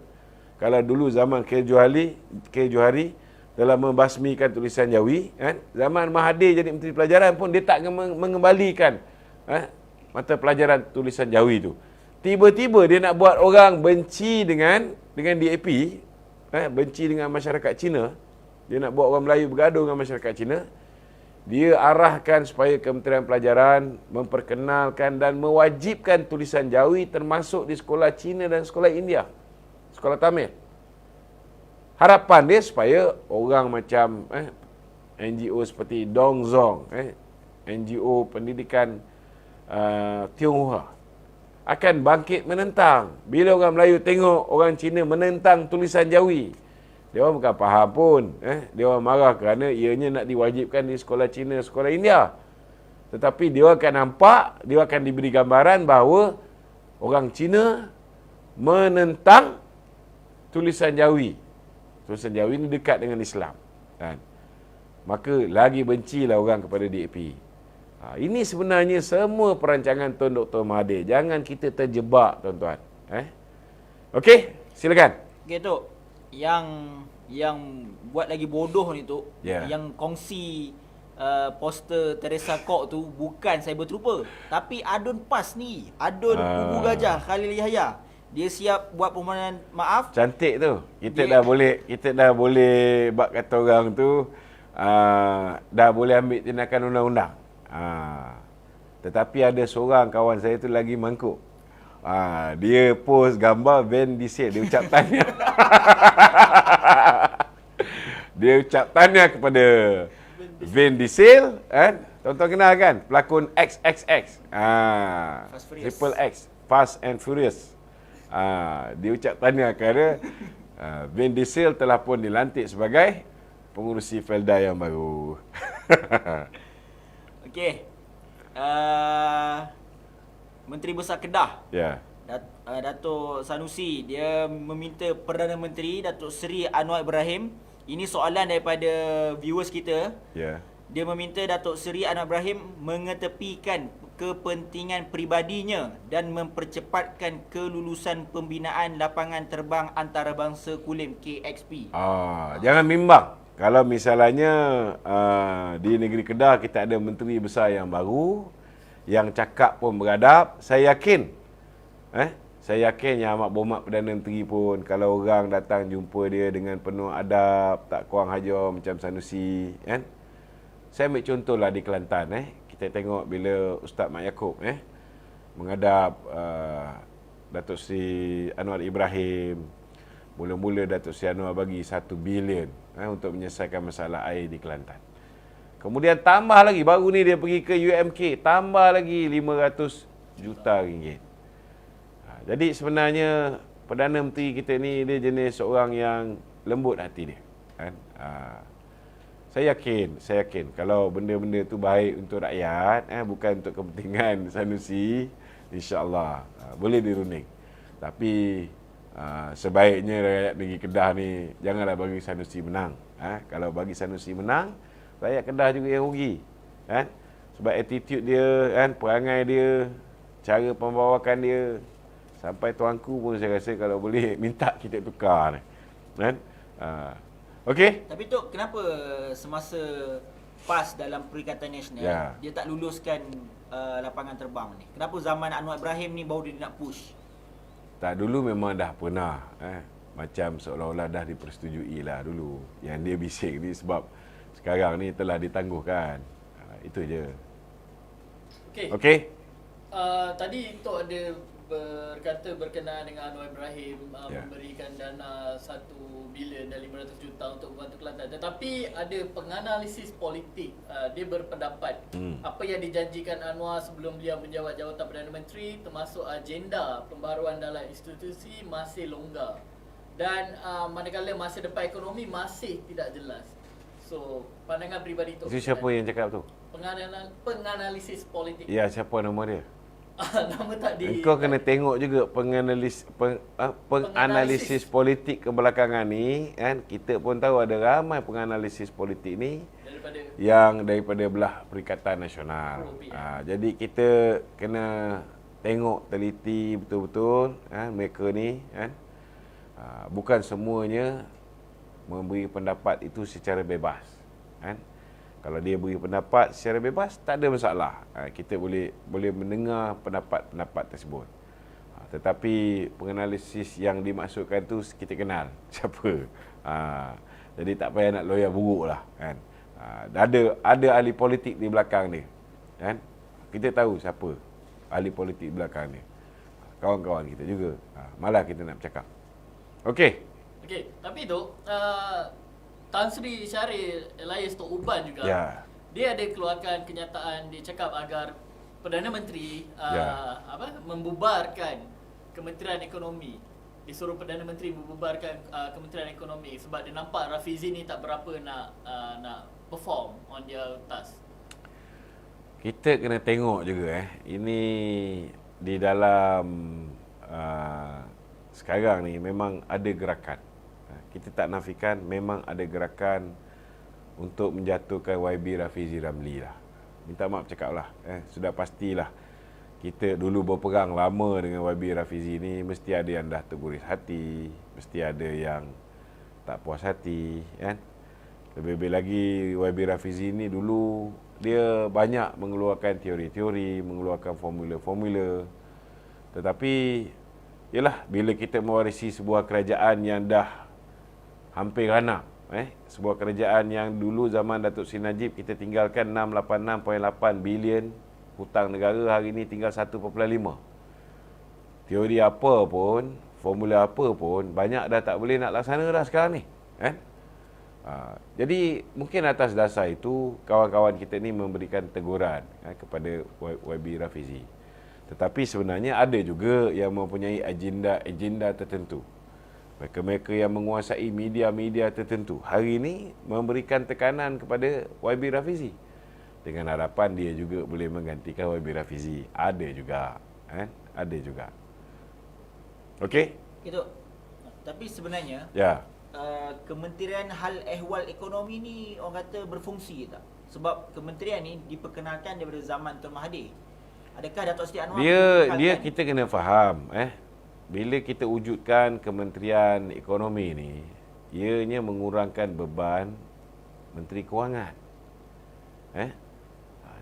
kalau dulu zaman K. Johari dalam membasmikan tulisan Jawi, zaman Mahathir jadi Menteri Pelajaran pun dia tak mengembalikan mata pelajaran tulisan Jawi tu. Tiba-tiba dia nak buat orang benci dengan DAP, benci dengan masyarakat Cina. Dia nak buat orang Melayu bergaduh dengan masyarakat Cina. dia arahkan supaya Kementerian Pelajaran memperkenalkan dan mewajibkan tulisan Jawi termasuk di sekolah Cina dan sekolah India, sekolah Tamil. Harapan dia supaya orang macam NGO seperti Dongzong, NGO pendidikan Tionghoa akan bangkit menentang. Bila orang Melayu tengok orang Cina menentang tulisan Jawi, dia orang bukan faham pun. Dia orang marah kerana ianya nak diwajibkan di sekolah Cina, sekolah India. Tetapi dia akan nampak, dia akan diberi gambaran bahawa orang Cina menentang tulisan Jawi. Tulisan Jawi ini dekat dengan Islam. Kan? Maka lagi bencilah orang kepada DAP. Ini sebenarnya semua perancangan Tun Dr. Mahathir. Jangan kita terjebak, tuan-tuan. Okey, silakan. Okay, Tok. Yang buat lagi bodoh ni tu, yang kongsi poster Teresa Kok tu bukan cyber trooper, tapi Adun PAS ni, Adun Kubu Gajah Khalil Yahya. Dia siap buat permohonan maaf. Cantik tu. Kita dah boleh bak kata orang tu dah boleh ambil tindakan undang-undang. Tetapi ada seorang kawan saya tu lagi mangkuk. Dia post gambar Van Diesel, dia ucap tahniah. Dia ucap tahniah kepada Van Diesel, kan? Tuan-tuan kenal kan? Pelakon XXX. Triple X, Fast and Furious. Dia ucap tahniah kerana Van Diesel telah pun dilantik sebagai pengurusi Felda yang baru. Okey. Menteri Besar Kedah. Ya. Datuk Sanusi, dia meminta Perdana Menteri Datuk Seri Anwar Ibrahim, ini soalan daripada viewers kita. Ya. Dia meminta Datuk Seri Anwar Ibrahim mengetepikan kepentingan peribadinya dan mempercepatkan kelulusan pembinaan lapangan terbang antarabangsa Kulim KXP. Jangan bimbang. Kalau misalnya di negeri Kedah kita ada menteri besar yang baru, yang cakap pun beradab, saya yakin yang amat berhormat Perdana Menteri pun, kalau orang datang jumpa dia dengan penuh adab, tak kurang hajar macam Sanusi, kan? Saya ambil contohlah di Kelantan, kita tengok bila Ustaz Mat Yaakob menghadap Datuk Seri Anwar Ibrahim. Mula-mula Datuk Seri Anwar bagi 1 bilion untuk menyelesaikan masalah air di Kelantan. Kemudian tambah lagi, baru ni dia pergi ke UMK, tambah lagi 500 juta ringgit. Jadi sebenarnya Perdana Menteri kita ni dia jenis seorang yang lembut hati dia, kan? Saya yakin kalau benda-benda tu baik untuk rakyat, bukan untuk kepentingan Sanusi, insya-Allah boleh dirunding. Tapi sebaiknya rakyat negeri Kedah ni janganlah bagi Sanusi menang. Kalau bagi Sanusi menang, rakyat Kedah juga yang rugi, kan? Sebab attitude dia, kan, perangai dia, cara pembawakan dia, sampai tuanku pun saya rasa kalau boleh minta kita tukar, kan? Okey. Tapi tu kenapa semasa PAS dalam Perikatan Nasional dia tak luluskan lapangan terbang ni? Kenapa zaman Anwar Ibrahim ni baru dia nak push? Tak, dulu memang dah pernah, macam seolah-olah dah dipersetujui lah dulu. Yang dia bisik ni sebab sekarang ni telah ditangguhkan. Itu je. Okey. Tadi Tok ada berkata berkenaan dengan Anwar Ibrahim memberikan dana 1 bilion dan 500 juta untuk membantu Kelantan. Tetapi ada penganalisis politik, dia berpendapat apa yang dijanjikan Anwar sebelum dia menjawat jawatan Perdana Menteri, termasuk agenda pembaharuan dalam institusi masih longgar. Dan manakala masa depan ekonomi masih tidak jelas. So, pandangan peribadi Tok. Itu siapa yang cakap tu? Penganalisis politik. Ya, siapa nama dia? Nama tak di... Engkau kena tengok juga penganalisis politik kebelakangan ni, kan? Kita pun tahu ada ramai penganalisis politik ni daripada belah Perikatan Nasional. Jadi kita kena tengok teliti betul-betul, mereka ni, kan? Bukan semuanya memberi pendapat itu secara bebas, kan? Kalau dia beri pendapat secara bebas, tak ada masalah. Kita boleh mendengar pendapat-pendapat tersebut. Tetapi penganalisis yang dimaksudkan tu kita kenal siapa. Jadi tak payah nak lawyer buruk lah, kan? Ada ahli politik di belakang dia. Kan? Kita tahu siapa ahli politik di belakang dia. Kawan-kawan kita juga. Malah kita nak bercakap. Okey. Okey, tapi tu Tan Sri Syaril Elias Tok Uban juga. Ya. Dia ada keluarkan kenyataan, dia cakap agar Perdana Menteri membubarkan Kementerian Ekonomi. Disuruh Perdana Menteri membubarkan Kementerian Ekonomi sebab dia nampak Rafizi ni tak berapa nak perform on their task. Kita kena tengok juga ini di dalam sekarang ni memang ada gerakan. Kita tak nafikan memang ada gerakan untuk menjatuhkan YB Rafizi Ramli lah. Minta maaf cakap lah. Sudah pastilah kita dulu berperang lama dengan YB Rafizi ni, mesti ada yang dah terguris hati, mesti ada yang tak puas hati, kan? Lebih-lebih lagi YB Rafizi ni dulu dia banyak mengeluarkan teori-teori, mengeluarkan formula-formula. Tetapi yalah, bila kita mewarisi sebuah kerajaan yang dah hampir ranak, sebuah kerajaan yang dulu zaman Datuk Seri Najib kita tinggalkan 686.8 bilion hutang negara, hari ini tinggal 1.5. Teori apa pun, formula apa pun, banyak dah tak boleh nak laksana dah sekarang ni. Jadi mungkin atas dasar itu kawan-kawan kita ni memberikan teguran kepada YB Rafizi. Tetapi sebenarnya ada juga yang mempunyai agenda tertentu. Mereka-mereka yang menguasai media-media tertentu hari ini memberikan tekanan kepada YB Rafizi dengan harapan dia juga boleh menggantikan YB Rafizi. Ada juga, ada juga. Okey? Itu. Tapi sebenarnya Kementerian Hal Ehwal Ekonomi ni orang kata berfungsi tak? Sebab kementerian ni diperkenalkan daripada zaman Tun Mahathir. Adakah Datuk Seri Anwar dia kita kena faham, bila kita wujudkan Kementerian Ekonomi ni, ianya mengurangkan beban Menteri Kewangan.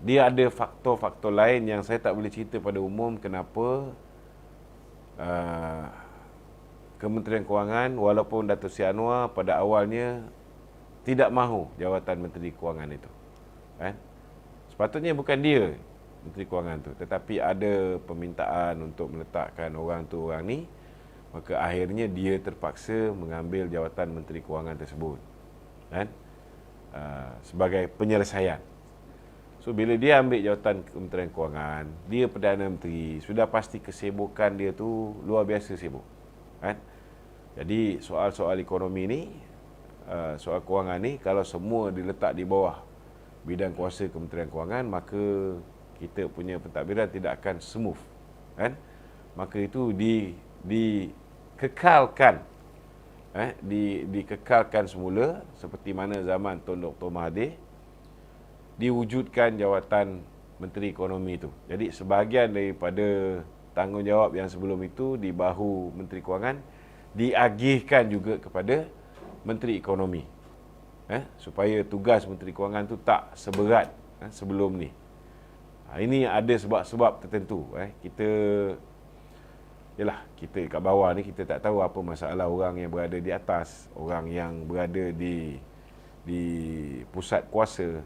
Dia ada faktor-faktor lain yang saya tak boleh cerita pada umum kenapa Kementerian Kewangan, walaupun Datuk Seri Anwar pada awalnya tidak mahu jawatan Menteri Kewangan itu. Sepatutnya bukan dia Menteri Kewangan tu, tetapi ada permintaan untuk meletakkan orang tu orang ni, maka akhirnya dia terpaksa mengambil jawatan Menteri Kewangan tersebut, sebagai penyelesaian. So bila dia ambil jawatan Kementerian Kewangan, dia Perdana Menteri, sudah pasti kesibukan dia tu luar biasa sibuk, Jadi soal-soal ekonomi ni, soal kewangan ni, kalau semua diletak di bawah bidang kuasa Kementerian Kewangan, maka kita punya pentadbiran tidak akan smooth, Maka itu dikekalkan, dikekalkan semula seperti mana zaman Tun Dr. Mahathir diwujudkan jawatan Menteri Ekonomi itu. Jadi sebahagian daripada tanggungjawab yang sebelum itu di bahu Menteri Kewangan diagihkan juga kepada Menteri Ekonomi, supaya tugas Menteri Kewangan itu tak seberat sebelum ni. Ini ada sebab-sebab tertentu. Kita kat bawah ni kita tak tahu apa masalah orang yang berada di atas, orang yang berada di pusat kuasa,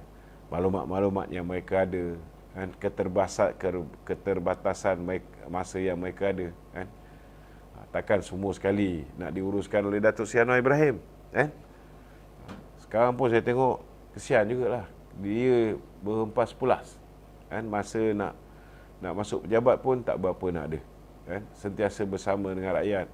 maklumat-maklumat yang mereka ada, keterbatasan masa yang mereka ada, takkan semua sekali nak diuruskan oleh Datuk Seri Anwar Ibrahim, Sekarang pun saya tengok kesian jugalah, dia berhempas pulas, masa nak masuk pejabat pun tak berapa nak ada, sentiasa bersama dengan rakyat,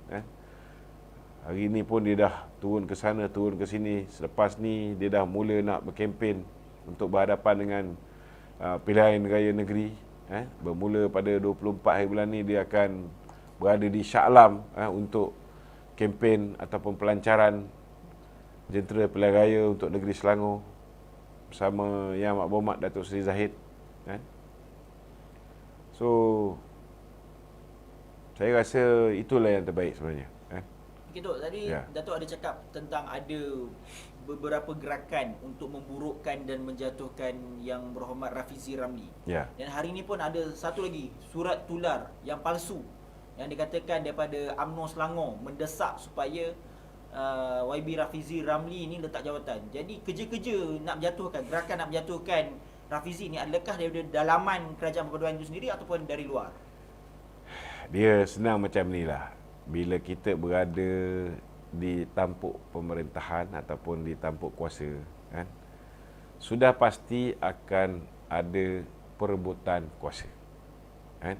Hari ini pun dia dah turun ke sana, turun ke sini. Selepas ni dia dah mula nak berkempen untuk berhadapan dengan pilihan raya negeri, bermula pada 24 hari bulan ni dia akan berada di Shah Alam, untuk kempen ataupun pelancaran jentera pilihan raya untuk negeri Selangor bersama Yang Amat Berhormat Datuk Seri Zahid. So saya rasa itulah yang terbaik sebenarnya. Datuk, tadi Datuk ada cakap tentang ada beberapa gerakan untuk memburukkan dan menjatuhkan Yang Berhormat Rafizi Ramli. Dan hari ini pun ada satu lagi surat tular yang palsu yang dikatakan daripada UMNO Selangor mendesak supaya YB Rafizi Ramli ni letak jawatan. Jadi kerja-kerja nak berjatuhkan, gerakan nak berjatuhkan Rafizi ni adakah daripada dalaman Kerajaan Perpaduan itu sendiri ataupun dari luar? Dia senang macam ni lah. Bila kita berada di tampuk pemerintahan ataupun di tampuk kuasa, kan, sudah pasti akan ada perebutan kuasa, kan.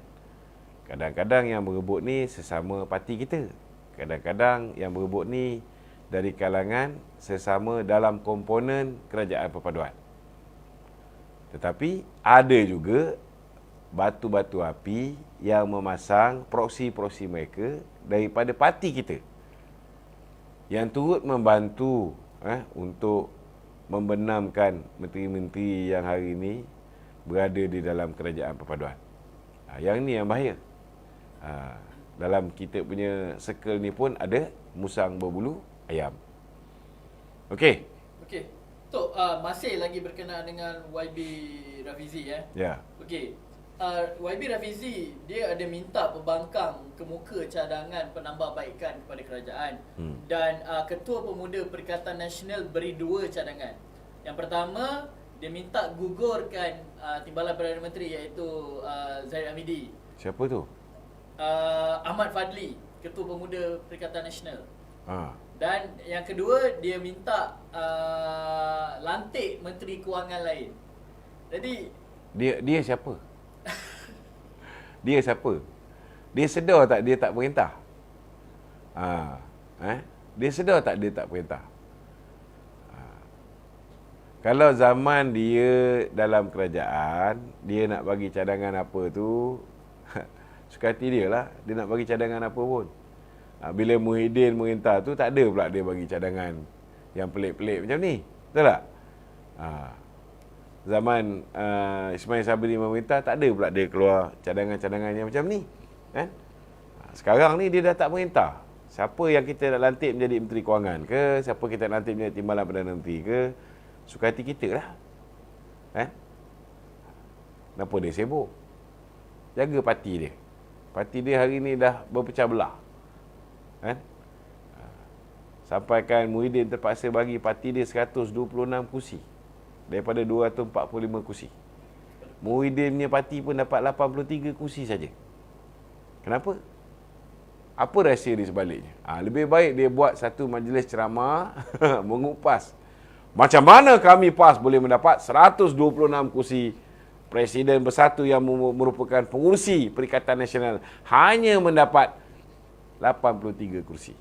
Kadang-kadang yang berebut ni sesama parti kita. Kadang-kadang yang berebut ni dari kalangan sesama dalam komponen Kerajaan Perpaduan. Tetapi ada juga batu-batu api yang memasang proksi-proksi mereka daripada parti kita yang turut membantu untuk membenamkan menteri-menteri yang hari ini berada di dalam Kerajaan Perpaduan. Yang ni yang bahaya. Dalam kita punya circle ni pun ada musang berbulu ayam. Okey. Okey. Tok, masih lagi berkenaan dengan YB Rafizi ya. Ya. Okey. YB Rafizi dia ada minta pembangkang kemuka cadangan penambahbaikan kepada kerajaan. Dan Ketua Pemuda Perikatan Nasional beri 2 cadangan. Yang pertama, dia minta gugurkan Timbalan Perdana Menteri iaitu Zahid Hamidi. Siapa tu? Ahmad Fadli, Ketua Pemuda Perikatan Nasional. Dan yang kedua, dia minta lantik Menteri Kewangan lain. Jadi dia siapa? Dia siapa? Dia sedar tak dia tak perintah? Dia sedar tak dia tak perintah? Kalau zaman dia dalam kerajaan, dia nak bagi cadangan apa tu, suka hati dia lah. Dia nak bagi cadangan apa pun. Bila Muhyiddin merintah tu, tak ada pula dia bagi cadangan yang pelik-pelik macam ni. Betul tak? Zaman Ismail Sabri memerintah, tak ada pula dia keluar cadangan-cadangan yang macam ni. Kan? Sekarang ni dia dah tak merintah. Siapa yang kita nak lantik menjadi Menteri Kewangan ke, siapa kita nak lantik menjadi Timbalan Perdana Menteri ke, suka hati kita lah. Kan? Kenapa dia sibuk? Jaga parti dia. Parti dia hari ni dah berpecah belah. Kan? Sampaikan Muhyiddin terpaksa bagi parti dia 126 kursi daripada 245 kursi. Muhyiddin punya parti pun dapat 83 kursi saja. Kenapa? Apa rahsia di sebaliknya? Lebih baik dia buat satu majlis ceramah mengupas macam mana kami PAS boleh mendapat 126 kursi Presiden Bersatu yang merupakan pengurusi Perikatan Nasional hanya mendapat 83 kursi.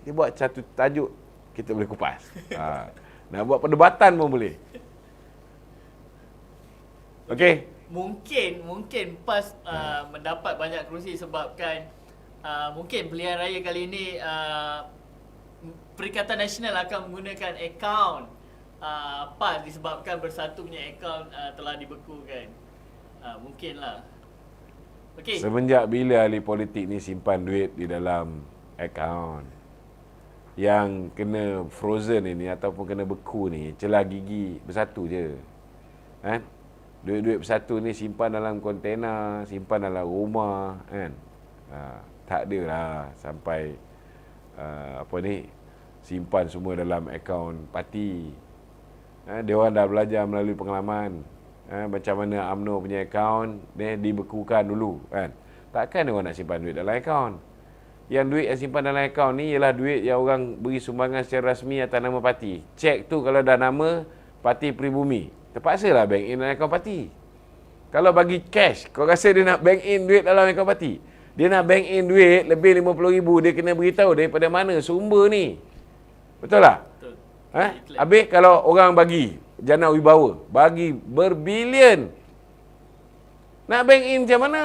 Dia buat satu tajuk, kita boleh kupas. Nak buat perdebatan pun boleh. Okey. Mungkin PAS mendapat banyak kerusi sebabkan mungkin pilihan raya kali ini Perikatan Nasional akan menggunakan akaun PAS disebabkan Bersatu punya akaun telah dibekukan. Mungkinlah. Okey. Semenjak bila ahli politik ni simpan duit di dalam akaun yang kena frozen ini ataupun kena beku ni, celah gigi Bersatu je. Kan? Duit-duit Bersatu ni simpan dalam kontena, simpan dalam rumah, kan? Tak adalah sampai simpan semua dalam akaun parti. Dia orang dah belajar melalui pengalaman macam mana UMNO punya akaun dibekukan dulu, kan. Takkan dia orang nak simpan duit dalam akaun. Yang duit yang simpan dalam akaun ni ialah duit yang orang beri sumbangan secara rasmi atas nama parti. Cek tu kalau dah nama Parti Pribumi, terpaksalah bank in dalam akaun parti. Kalau bagi cash, kau rasa dia nak bank in duit dalam akaun parti? Dia nak bank in duit lebih 50,000, dia kena beritahu daripada mana sumber ni. Betul tak? Betul. Habis kalau orang bagi jana wibawa, bagi berbilion, nak bank in macam mana?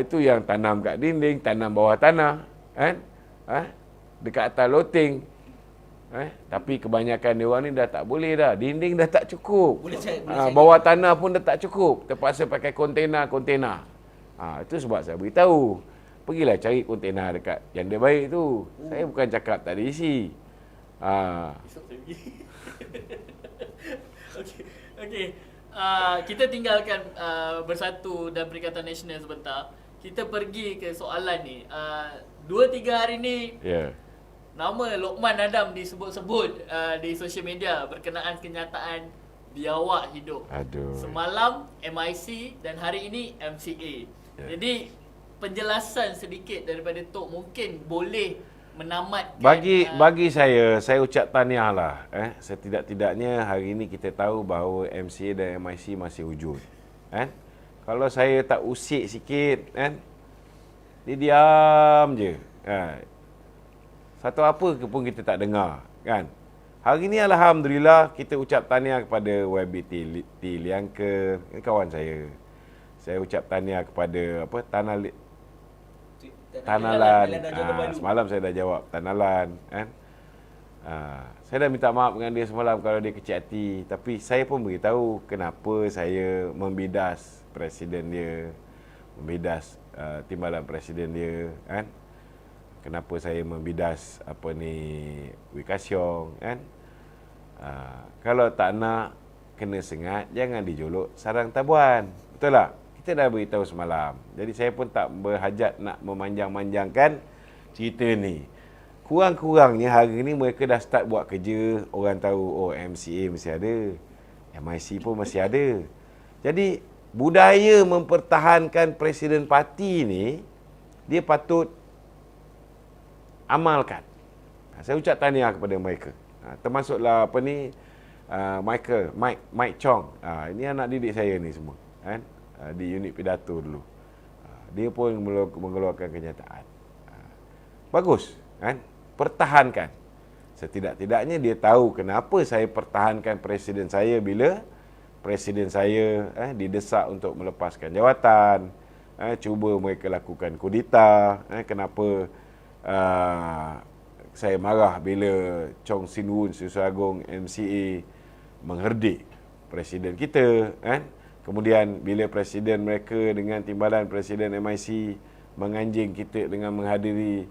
Itu yang tanam kat dinding, tanam bawah tanah, kan? Dekat atas loteng. Tapi kebanyakan dia orang ni dah tak boleh dah. Dinding dah tak cukup. Bawah tanah pun dah tak cukup. Terpaksa pakai kontena. Itu sebab saya beritahu, pergilah cari kontena dekat yang dia baik tu. Saya bukan cakap tak ada isi. Esok saya pergi. Okey. Kita tinggalkan Bersatu dan Perikatan Nasional sebentar. Kita pergi ke soalan ni. 2-3 hari ni nama Lokman Adam disebut-sebut di sosial media berkenaan kenyataan biawak hidup. Aduh. Semalam MIC dan hari ini MCA. Ya. Jadi penjelasan sedikit daripada Tok mungkin boleh menamatkan Bagi saya ucap tahniah lah. Setidak-tidaknya hari ini kita tahu bahawa MCA dan MIC masih wujud. Kalau saya tak usik sikit, dia diam je. Satu apa ke pun kita tak dengar, kan? Hari ini alhamdulillah kita ucap tahniah kepada YBT Liangke, kawan saya. Saya ucap tahniah kepada Tanalan. Semalam saya dah jawab Tanalan, kan? Saya dah minta maaf dengan dia semalam kalau dia kecil hati, tapi saya pun beritahu kenapa saya membidas presiden dia, membidas timbalan presiden dia, kan? Kenapa saya membidas Wee Ka Siong, kan? Kalau tak nak kena sengat, jangan dijolok sarang tabuan. Betul tak? Kita dah beritahu semalam. Jadi saya pun tak berhajat nak memanjang-manjangkan cerita ni. Kurang-kurangnya hari ni mereka dah start buat kerja. Orang tahu, MCA masih ada, MIC pun masih ada. Jadi budaya mempertahankan presiden parti ni, dia patut amalkan. Saya ucap tahniah kepada mereka. Termasuklah Mike Chong. Ini anak didik saya ni semua, kan? Di unit pidato dulu. Dia pun mengeluarkan kenyataan. Bagus, kan? Pertahankan. Setidak-tidaknya dia tahu kenapa saya pertahankan presiden saya bila presiden saya didesak untuk melepaskan jawatan. Cuba mereka lakukan kudeta. Kenapa saya marah bila Chong Sin Woon, Susu Agong MCA mengherdik presiden kita, kan? Kemudian bila presiden mereka dengan timbalan presiden MIC menganjing kita dengan menghadiri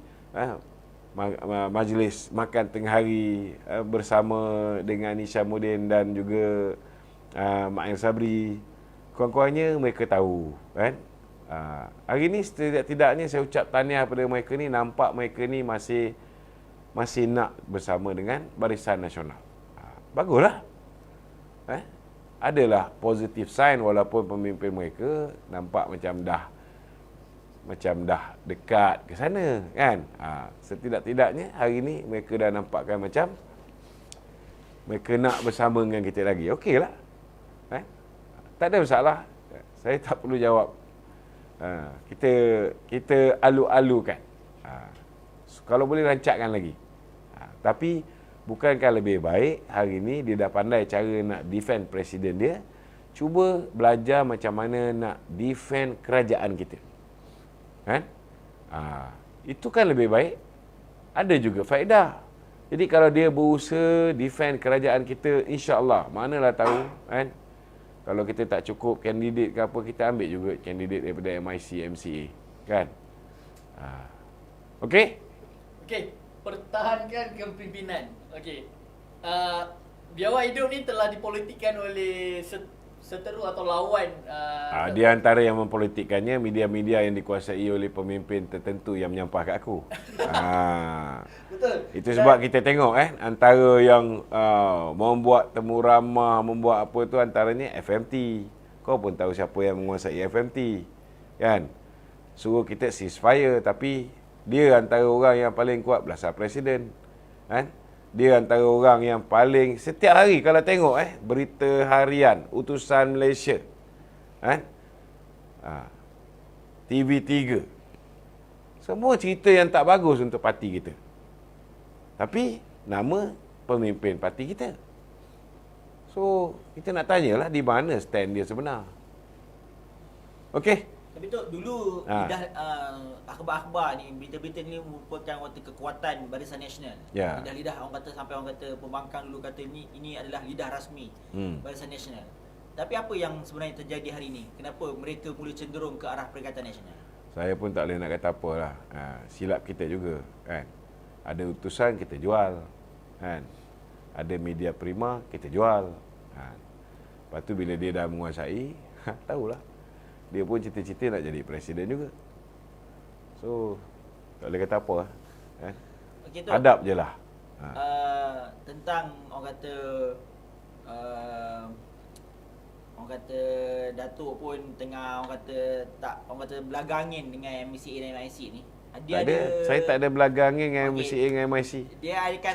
majlis makan tengah hari bersama dengan Nishamuddin dan juga Mak Yang Sabri. Kurang-kurangnya mereka tahu, kan? Hari ni setidak-tidaknya saya ucap tahniah pada mereka ni, nampak mereka ni masih nak bersama dengan Barisan Nasional. Baguslah. Adalah positive sign walaupun pemimpin mereka nampak macam dah dekat ke sana, kan? Setidak-tidaknya hari ni mereka dah nampakkan macam mereka nak bersama dengan kita lagi. Okeylah. Tak ada masalah. Saya tak perlu jawab. Kita alu-alukan. Kalau boleh rancakkan lagi. Tapi bukankah lebih baik hari ni dia dah pandai cara nak defend presiden dia, cuba belajar macam mana nak defend kerajaan kita, kan? Itu kan lebih baik. Ada juga faedah. Jadi kalau dia berusaha defend kerajaan kita, insya-Allah, manalah tahu, kan? Kalau kita tak cukup kandidat ke apa, kita ambil juga kandidat daripada MIC, MCA, kan? Okey? Okey, pertahankan kepimpinan. Okey. Biawak hidup ni telah dipolitikkan oleh seteru atau lawan. Di antara yang mempolitikkannya media-media yang dikuasai oleh pemimpin tertentu yang menyampah kat aku. Betul. Itu sebab kita tengok antara yang membuat temu ramah, membuat apa tu antaranya FMT. Kau pun tahu siapa yang menguasai FMT, kan? Suruh kita ceasefire, tapi dia antara orang yang paling kuat belasah presiden, kan? Dia antara orang yang paling setiap hari kalau tengok berita harian utusan Malaysia, kan? TV3. Semua cerita yang tak bagus untuk parti kita. Tapi nama pemimpin parti kita. So, kita nak tanyalah di mana stand dia sebenar. Okey. Tapi tu dulu lidah akhbar-akhbar ni, berita-berita ni merupakan waktu kekuatan Barisan Nasional. Ya. Lidah-lidah orang kata, sampai orang kata pembangkang dulu kata ini adalah lidah rasmi Barisan Nasional. Tapi apa yang sebenarnya terjadi hari ini? Kenapa mereka mula cenderung ke arah Perikatan Nasional? Saya pun tak boleh nak kata apa lah. Silap kita juga, kan? Ada utusan kita jual, kan? Ada media prima kita jual, kan? Lepas tu bila dia dah menguasai, tahulah, dia pun cita-cita nak jadi presiden juga. So, tak boleh kata apa lah, kan? Okey tu. Hadap je lah. Tentang orang kata orang kata Datuk pun tengah orang kata belagangin dengan MCA dan MIC ni. Tak ada. Saya tak ada belagangin dengan Okey. MCA dengan MIC. Dia akan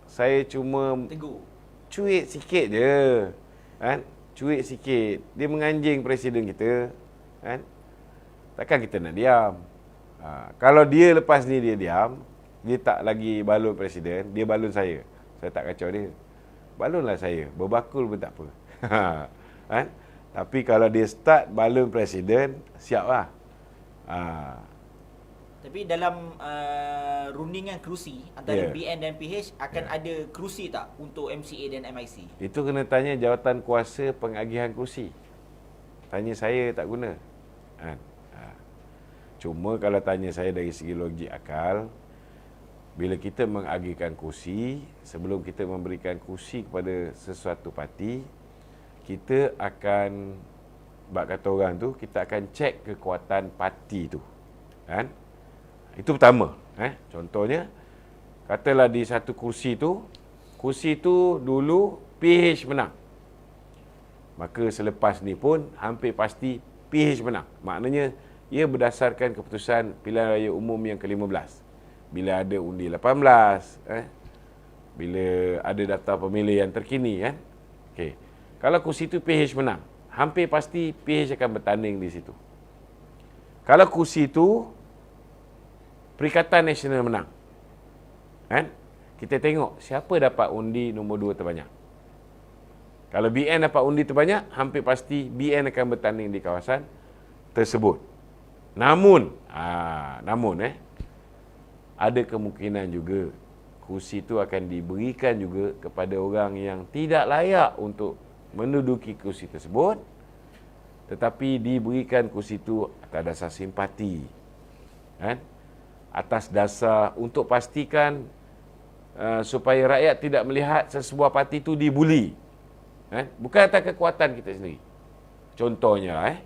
Saya cuma tegur. cuit sikit je. Kan? Cuit sikit. Dia menganjing presiden kita. Kan? Takkan kita nak diam. Kalau dia lepas ni dia diam, dia tak lagi balun presiden, dia balun saya. Saya tak kacau dia. Balunlah saya. Berbakul pun tak apa. Kan? Tapi kalau dia start balun presiden, siap lah. Tapi dalam rundingan kerusi antara Ya. BN dan PH akan ada kerusi tak untuk MCA dan MIC? Itu kena tanya jawatan kuasa pengagihan kerusi. Tanya saya tak guna. Kan? Cuma kalau tanya saya dari segi logik akal, bila kita mengagihkan kursi, sebelum kita memberikan kursi kepada sesuatu parti, kita akan, bak kata orang tu, kita akan cek kekuatan parti tu. Kan? Itu pertama. Contohnya, katalah di satu kursi tu dulu PH menang. Maka selepas ni pun hampir pasti PH menang. Maknanya, ia berdasarkan keputusan pilihan raya umum yang ke-15. Bila ada undi 18, bila ada daftar pemilih yang terkini, kan? Okey. Kalau kursi itu PH menang, hampir pasti PH akan bertanding di situ. Kalau kursi itu Perikatan Nasional menang, kan? Kita tengok siapa dapat undi nombor 2 terbanyak. Kalau BN dapat undi terbanyak, hampir pasti BN akan bertanding di kawasan tersebut. Namun ada kemungkinan juga kursi itu akan diberikan juga kepada orang yang tidak layak untuk menduduki kursi tersebut, tetapi diberikan kursi itu atas dasar simpati, kan? Atas dasar untuk pastikan supaya rakyat tidak melihat sesebuah parti itu dibuli, kan? Bukan atas kekuatan kita sendiri. Contohnya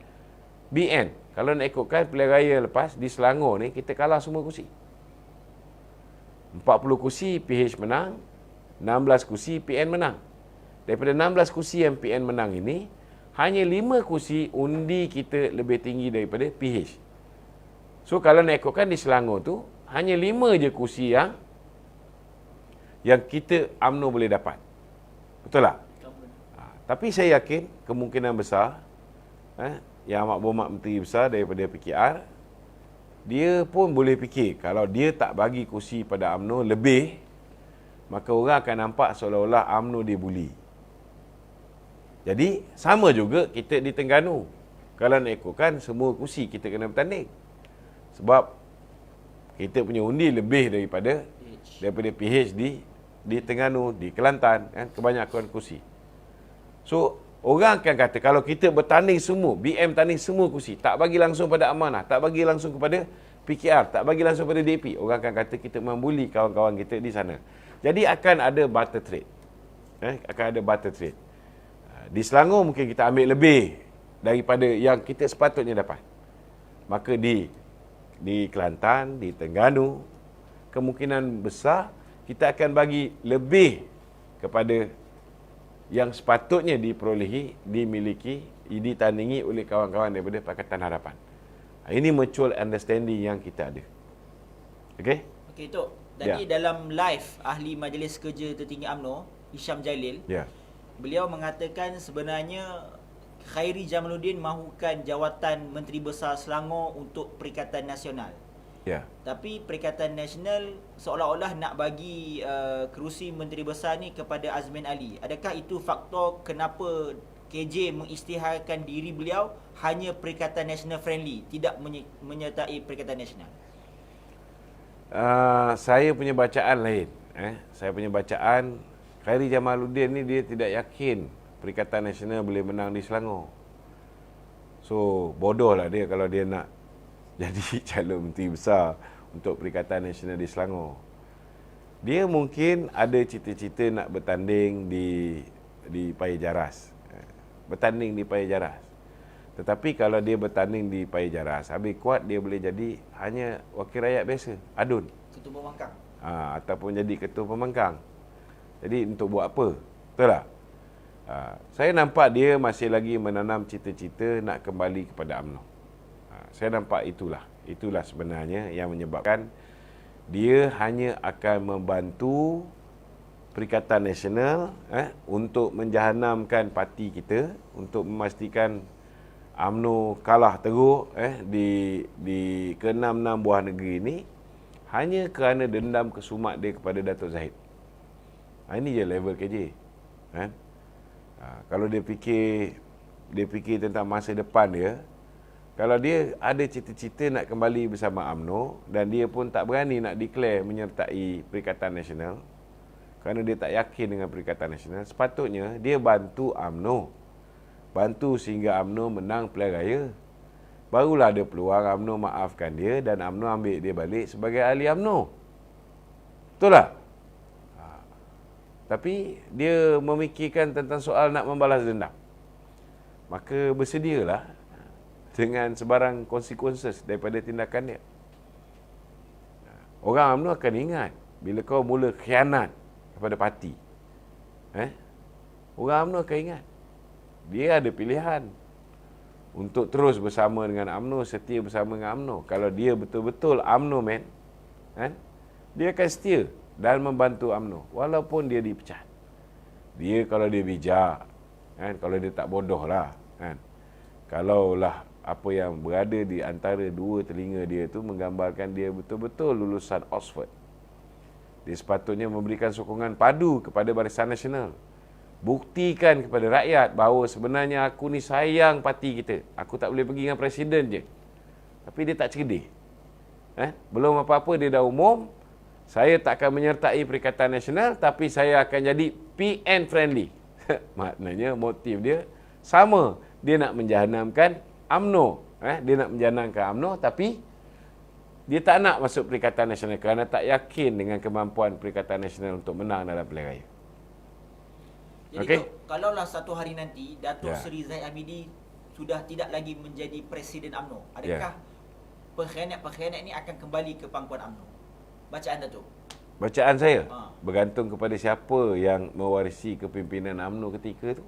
BN, kalau nak ikutkan pilihan raya lepas di Selangor ni, kita kalah semua kursi. 40 kursi PH menang, 16 kursi PN menang. Daripada 16 kursi yang PN menang ini, hanya 5 kursi undi kita lebih tinggi daripada PH. So kalau nak ikutkan di Selangor tu, hanya 5 je kursi yang kita UMNO boleh dapat. Betul tak? Tapi saya yakin kemungkinan besar yang amat berhormat Menteri Besar daripada PKR, dia pun boleh fikir kalau dia tak bagi kursi pada UMNO lebih, maka orang akan nampak seolah-olah UMNO dibuli. Jadi sama juga kita di Terengganu. Kalau nak ikutkan semua kursi kita kena bertanding. Sebab kita punya undi lebih daripada PH di Terengganu, di Kelantan, kan, kebanyakan kursi. So orang akan kata kalau kita bertanding semua, BM tanding semua kursi, tak bagi langsung pada Amanah, tak bagi langsung kepada PKR, tak bagi langsung pada DP, orang akan kata kita membuli kawan-kawan kita di sana. Jadi akan ada barter trade. Akan ada barter trade. Di Selangor mungkin kita ambil lebih daripada yang kita sepatutnya dapat. Maka di Kelantan, di Terengganu, kemungkinan besar kita akan bagi lebih kepada yang sepatutnya diperolehi, dimiliki, ditandingi oleh kawan-kawan daripada Pakatan Harapan. Ini mutual understanding yang kita ada. Okey? Okey, Tok. Tadi dalam live ahli Majlis Kerja Tertinggi UMNO, Hisham Jalil, beliau mengatakan sebenarnya Khairi Jamaluddin mahukan jawatan Menteri Besar Selangor untuk Perikatan Nasional. Tapi Perikatan Nasional seolah-olah nak bagi kerusi Menteri Besar ni kepada Azmin Ali. Adakah itu faktor kenapa KJ mengisytiharkan diri beliau hanya Perikatan Nasional friendly, tidak menyertai Perikatan Nasional? Saya punya bacaan lain. Saya punya bacaan, Khairi Jamaluddin ni dia tidak yakin Perikatan Nasional boleh menang di Selangor. So bodoh lah dia kalau dia nak jadi calon Menteri Besar untuk Perikatan Nasional di Selangor. Dia mungkin ada cita-cita nak bertanding di Paya Jaras. Bertanding di Paya Jaras. Tetapi kalau dia bertanding di Paya Jaras, habis kuat dia boleh jadi hanya wakil rakyat biasa, adun. Ketua Pembangkang. Ataupun jadi ketua pembangkang. Jadi untuk buat apa? Betul tak? Saya nampak dia masih lagi menanam cita-cita nak kembali kepada UMNO. Saya nampak itulah sebenarnya yang menyebabkan dia hanya akan membantu Perikatan Nasional untuk menjahanamkan parti kita, untuk memastikan UMNO kalah teruk di ke-6 buah negeri ini hanya kerana dendam kesumat dia kepada Datuk Zahid. Ini je level KJ. Kalau dia fikir tentang masa depan dia, kalau dia ada cita-cita nak kembali bersama UMNO dan dia pun tak berani nak declare menyertai Perikatan Nasional kerana dia tak yakin dengan Perikatan Nasional, sepatutnya dia bantu UMNO. Bantu sehingga UMNO menang pilihan raya. Barulah ada peluang UMNO maafkan dia dan UMNO ambil dia balik sebagai ahli UMNO. Betul tak? Tapi dia memikirkan tentang soal nak membalas dendam. Maka bersedialah dengan sebarang consequences daripada tindakan dia. Orang UMNO akan ingat bila kau mula khianat kepada parti. Orang UMNO akan ingat. Dia ada pilihan untuk terus bersama dengan UMNO, setia bersama dengan UMNO. Kalau dia betul-betul UMNO man, dia akan setia dan membantu UMNO walaupun dia dipecat. Dia kalau dia bijak, kalau dia tak bodoh lah, kalaulah apa yang berada di antara dua telinga dia tu menggambarkan dia betul-betul lulusan Oxford, dia sepatutnya memberikan sokongan padu kepada Barisan Nasional. Buktikan kepada rakyat bahawa sebenarnya aku ni sayang parti kita. Aku tak boleh pergi dengan presiden je. Tapi dia tak cerdik. Belum apa-apa dia dah umum, saya tak akan menyertai Perikatan Nasional, tapi saya akan jadi PN friendly. Maknanya motif dia sama. Dia nak menjahanamkan UMNO. Dia nak menjahanamkan UMNO, tapi dia tak nak masuk Perikatan Nasional kerana tak yakin dengan kemampuan Perikatan Nasional untuk menang dalam pilihan raya. Jadi Okey. kalaulah satu hari nanti Datuk Ya. Seri Zahid Hamidi sudah tidak lagi menjadi Presiden UMNO, adakah pengkhianat ini akan kembali ke pangkuan UMNO? Bacaan Datuk. Bacaan saya bergantung kepada siapa yang mewarisi kepimpinan UMNO ketika tu.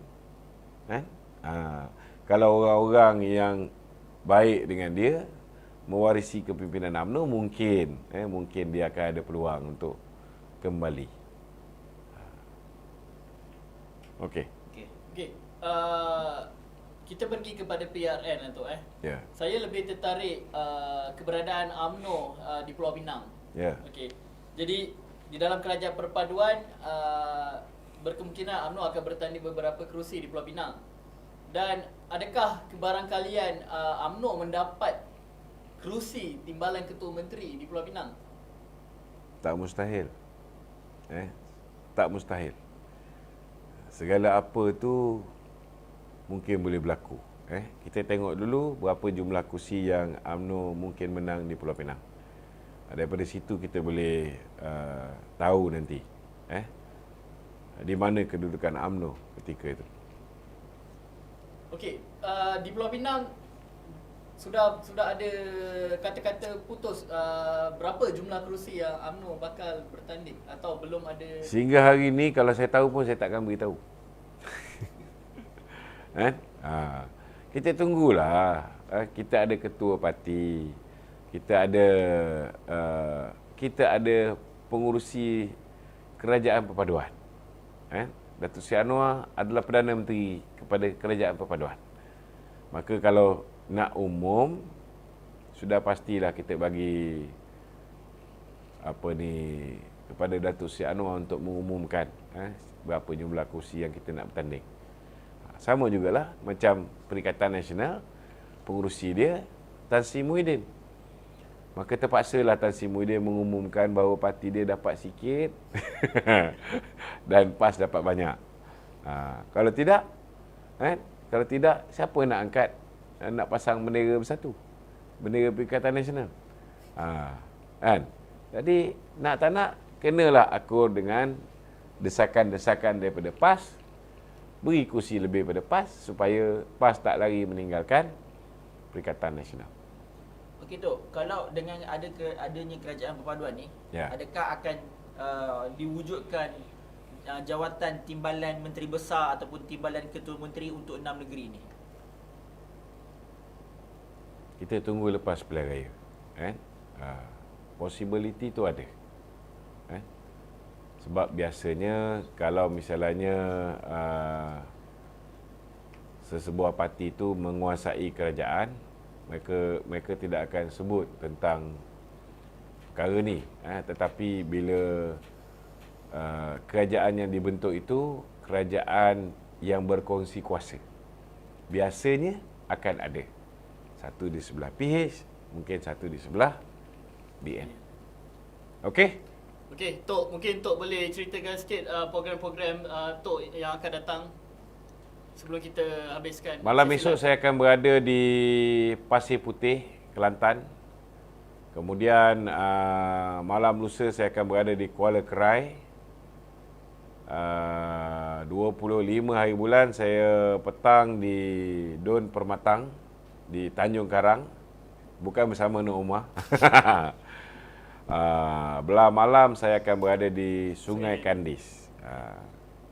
Kalau orang-orang yang baik dengan dia mewarisi kepimpinan UMNO, mungkin dia akan ada peluang untuk kembali. Okey. Okey. Kita pergi kepada PRN lah tu Ya. Saya lebih tertarik keberadaan UMNO di Pulau Pinang. Ya. Okey. Jadi di dalam kerajaan perpaduan berkemungkinan UMNO akan bertanding beberapa kerusi di Pulau Pinang. Dan adakah kebarangkalian UMNO mendapat kerusi timbalan ketua menteri di Pulau Pinang? Tak mustahil. Tak mustahil. Segala apa tu mungkin boleh berlaku. Kita tengok dulu berapa jumlah kursi yang UMNO mungkin menang di Pulau Pinang. Daripada situ kita boleh tahu nanti di mana kedudukan UMNO ketika itu. Okey, di Pulau Pinang sudah ada kata-kata putus berapa jumlah kerusi yang UMNO bakal bertanding atau belum ada? Sehingga hari ini kalau saya tahu pun saya takkan beritahu. Kita tunggulah. Kita ada ketua parti. Kita ada pengurusi kerajaan perpaduan. Datuk Seri Anwar adalah Perdana Menteri kepada kerajaan perpaduan. Maka kalau nak umum, sudah pastilah kita bagi kepada Datuk Seri Anwar untuk mengumumkan berapa jumlah kursi yang kita nak bertanding. Sama jugalah macam Perikatan Nasional, pengurusi dia Tan Sri Muhyiddin. Maka terpaksalah Tan Sri Muhyiddin mengumumkan bahawa parti dia dapat sikit dan PAS dapat banyak. Kalau tidak, siapa nak angkat, nak pasang bendera bersatu, bendera Perikatan Nasional? Jadi nak tak nak kenalah akur dengan desakan-desakan daripada PAS beri kursi lebih pada PAS supaya PAS tak lari meninggalkan Perikatan Nasional. Okey Tok, kalau dengan adanya kerajaan perpaduan ni, Ya. adakah akan diwujudkan jawatan timbalan menteri besar ataupun timbalan ketua menteri untuk 6 negeri ni? Kita tunggu lepas pilihan raya. Kan? Possibility tu ada. Kan? Sebab biasanya kalau misalnya sesebuah parti itu menguasai kerajaan, mereka tidak akan sebut tentang perkara ni. Tetapi bila kerajaan yang dibentuk itu kerajaan yang berkongsi kuasa, biasanya akan ada satu di sebelah PH, mungkin satu di sebelah BN. Okey? Okey, Tok, mungkin Tok boleh ceritakan sikit program-program Tok yang akan datang sebelum kita habiskan. Malam esok saya akan berada di Pasir Putih, Kelantan. Kemudian malam lusa saya akan berada di Kuala Kerai. 25 hari bulan saya petang di Don Permatang di Tanjung Karang, bukan bersama Nur Umar. Belah malam saya akan berada di Sungai Kandis.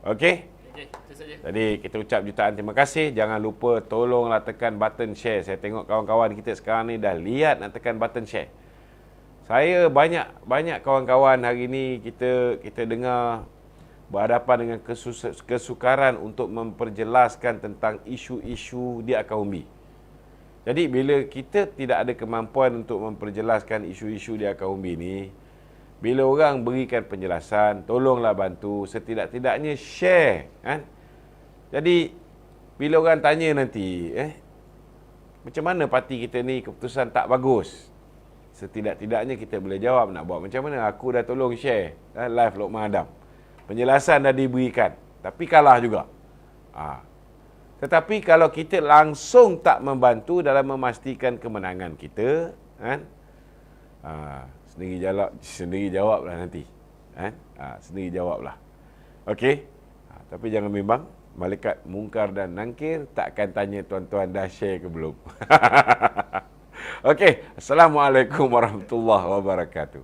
Okey? Okey, itu saja. Jadi kita ucap jutaan terima kasih. Jangan lupa tolonglah tekan button share. Saya tengok kawan-kawan kita sekarang ni dah lihat nak tekan button share. Saya banyak kawan-kawan hari ni kita dengar berhadapan dengan kesukaran untuk memperjelaskan tentang isu-isu di akar umbi. Jadi bila kita tidak ada kemampuan untuk memperjelaskan isu-isu di akar umbi ni, bila orang berikan penjelasan, tolonglah bantu, setidak-tidaknya share, kan? Jadi bila orang tanya nanti, macam mana parti kita ni keputusan tak bagus, setidak-tidaknya kita boleh jawab nak buat macam mana. Aku dah tolong share live Lokman Adam, penjelasan dah diberikan, tapi kalah juga. Tetapi kalau kita langsung tak membantu dalam memastikan kemenangan kita, kan? Sendiri jawablah nanti. Sendiri jawablah. Okey? Tapi jangan bimbang, malaikat mungkar dan nangkir tak akan tanya tuan-tuan dah share ke belum. Okey, Assalamualaikum warahmatullahi wabarakatuh.